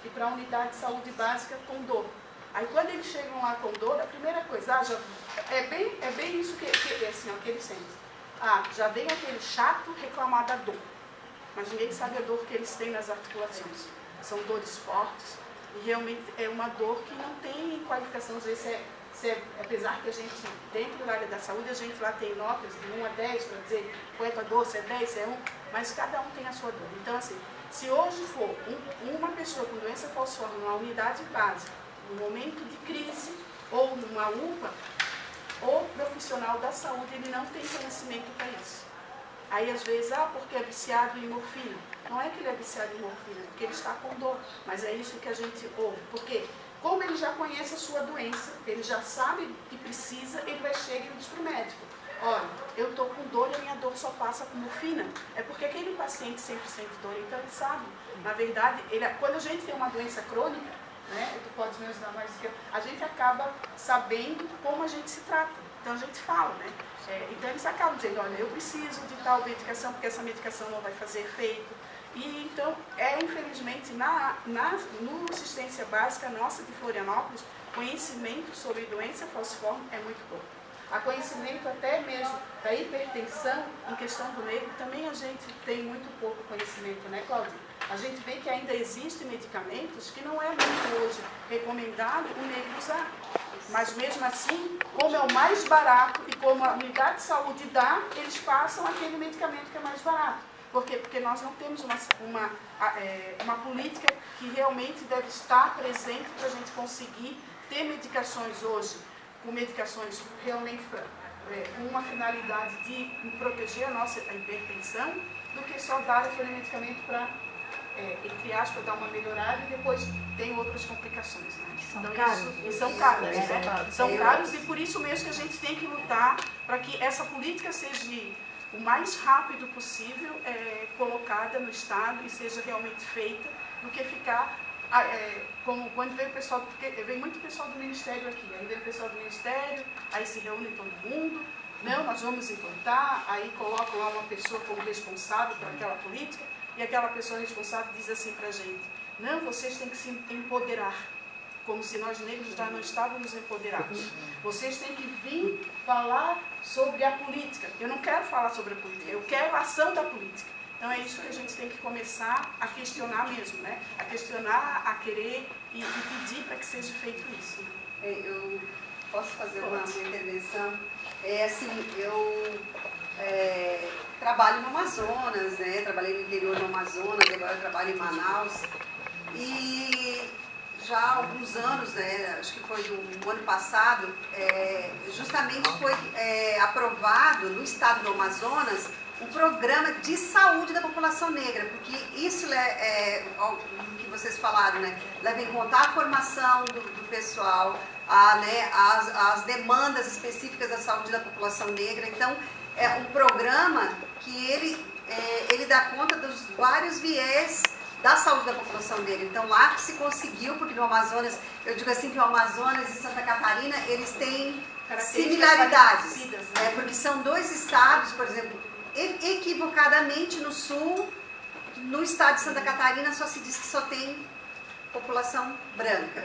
e para a unidade de saúde básica com dor. Aí quando eles chegam lá com dor, a primeira coisa, é bem isso que assim, que eles sentem. Já vem aquele chato reclamar da dor. Mas ninguém sabe a dor que eles têm nas articulações. São dores fortes e realmente é uma dor que não tem qualificação. Às vezes apesar que a gente, dentro da área da saúde, a gente lá tem notas de 1 a 10 para dizer qual é a dor, se é 10, se é 1, mas cada um tem a sua dor. Então, assim, se hoje for uma pessoa com doença falciforme numa unidade básica, num momento de crise, ou numa UPA, o profissional da saúde ele não tem conhecimento para isso. Aí, às vezes, porque é viciado em morfina. Não é que ele é viciado em morfina, porque ele está com dor. Mas é isso que a gente ouve. Porque, como ele já conhece a sua doença, ele já sabe que precisa, ele vai chegar e diz para o médico: olha, eu estou com dor e a minha dor só passa com morfina. É porque aquele paciente sempre sente dor, então ele sabe. Na verdade, quando a gente tem uma doença crônica, né, tu podes me ajudar mais que eu, a gente acaba sabendo como a gente se trata. Então a gente fala, né? Então eles acabam dizendo: olha, eu preciso de tal medicação, porque essa medicação não vai fazer efeito. E então, infelizmente, no assistência básica nossa de Florianópolis, conhecimento sobre doença falciforme é muito pouco. A conhecimento até mesmo da hipertensão, em questão do negro, também a gente tem muito pouco conhecimento, né, Cláudia? A gente vê que ainda existem medicamentos que não é muito hoje recomendado o negro usar. Mas mesmo assim, como é o mais barato e como a unidade de saúde dá, eles passam aquele medicamento que é mais barato. Por quê? Porque nós não temos uma política que realmente deve estar presente para a gente conseguir ter medicações hoje, com medicações realmente com uma finalidade de proteger a nossa hipertensão, do que só dar aquele medicamento para, entre aspas, dar uma melhorada e depois tem outras complicações. Né? São caros. São caros, né? São caros e por isso mesmo que a gente tem que lutar para que essa política seja o mais rápido possível colocada no Estado e seja realmente feita, do que ficar, como quando vem o pessoal, porque vem muito pessoal do Ministério aqui, aí vem o pessoal do Ministério, aí se reúne todo mundo, não, nós vamos implantar, aí colocam lá uma pessoa como responsável por aquela política, e aquela pessoa responsável diz assim para a gente: não, vocês têm que se empoderar. Como se nós negros já não estávamos empoderados. Vocês têm que vir falar sobre a política. Eu não quero falar sobre a política, eu quero a ação da política. Então é isso que a gente tem que começar a questionar mesmo, né? A questionar, a querer e pedir para que seja feito isso. Eu posso fazer uma intervenção? Eu trabalho no Amazonas, né? Trabalhei no interior do Amazonas, agora eu trabalho em Manaus. E já há alguns anos, né, acho que foi no ano passado, justamente foi aprovado no estado do Amazonas um programa de saúde da população negra, porque isso o que vocês falaram, né, leva em conta a formação do pessoal, as demandas específicas da saúde da população negra. Então, é um programa que ele dá conta dos vários viés da saúde da população negra. Então, lá que se conseguiu, porque no Amazonas, eu digo assim que o Amazonas e Santa Catarina, eles têm similaridades, né? Porque são dois estados, por exemplo, equivocadamente no sul, no estado de Santa Catarina só se diz que só tem população branca.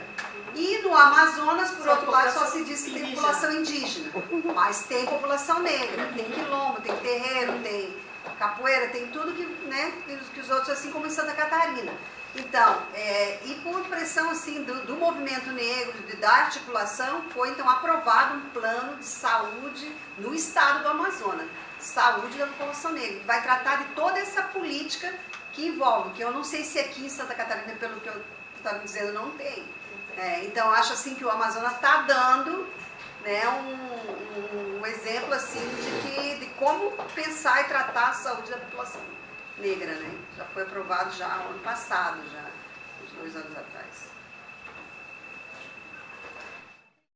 E no Amazonas, por outro lado, só se diz que tem população indígena. Mas tem população negra, tem quilombo, tem terreiro, tem capoeira, tem tudo que os outros, assim como em Santa Catarina. Então, e por pressão assim, do movimento negro, da articulação, foi então aprovado um plano de saúde no estado do Amazonas, saúde da população negra, que vai tratar de toda essa política que envolve, que eu não sei se aqui em Santa Catarina, pelo que eu estava dizendo, não tem. Então, acho assim que o Amazonas está dando, né, um exemplo assim de como pensar e tratar a saúde da população negra, né? Já foi aprovado já ano passado, já uns 2 anos atrás.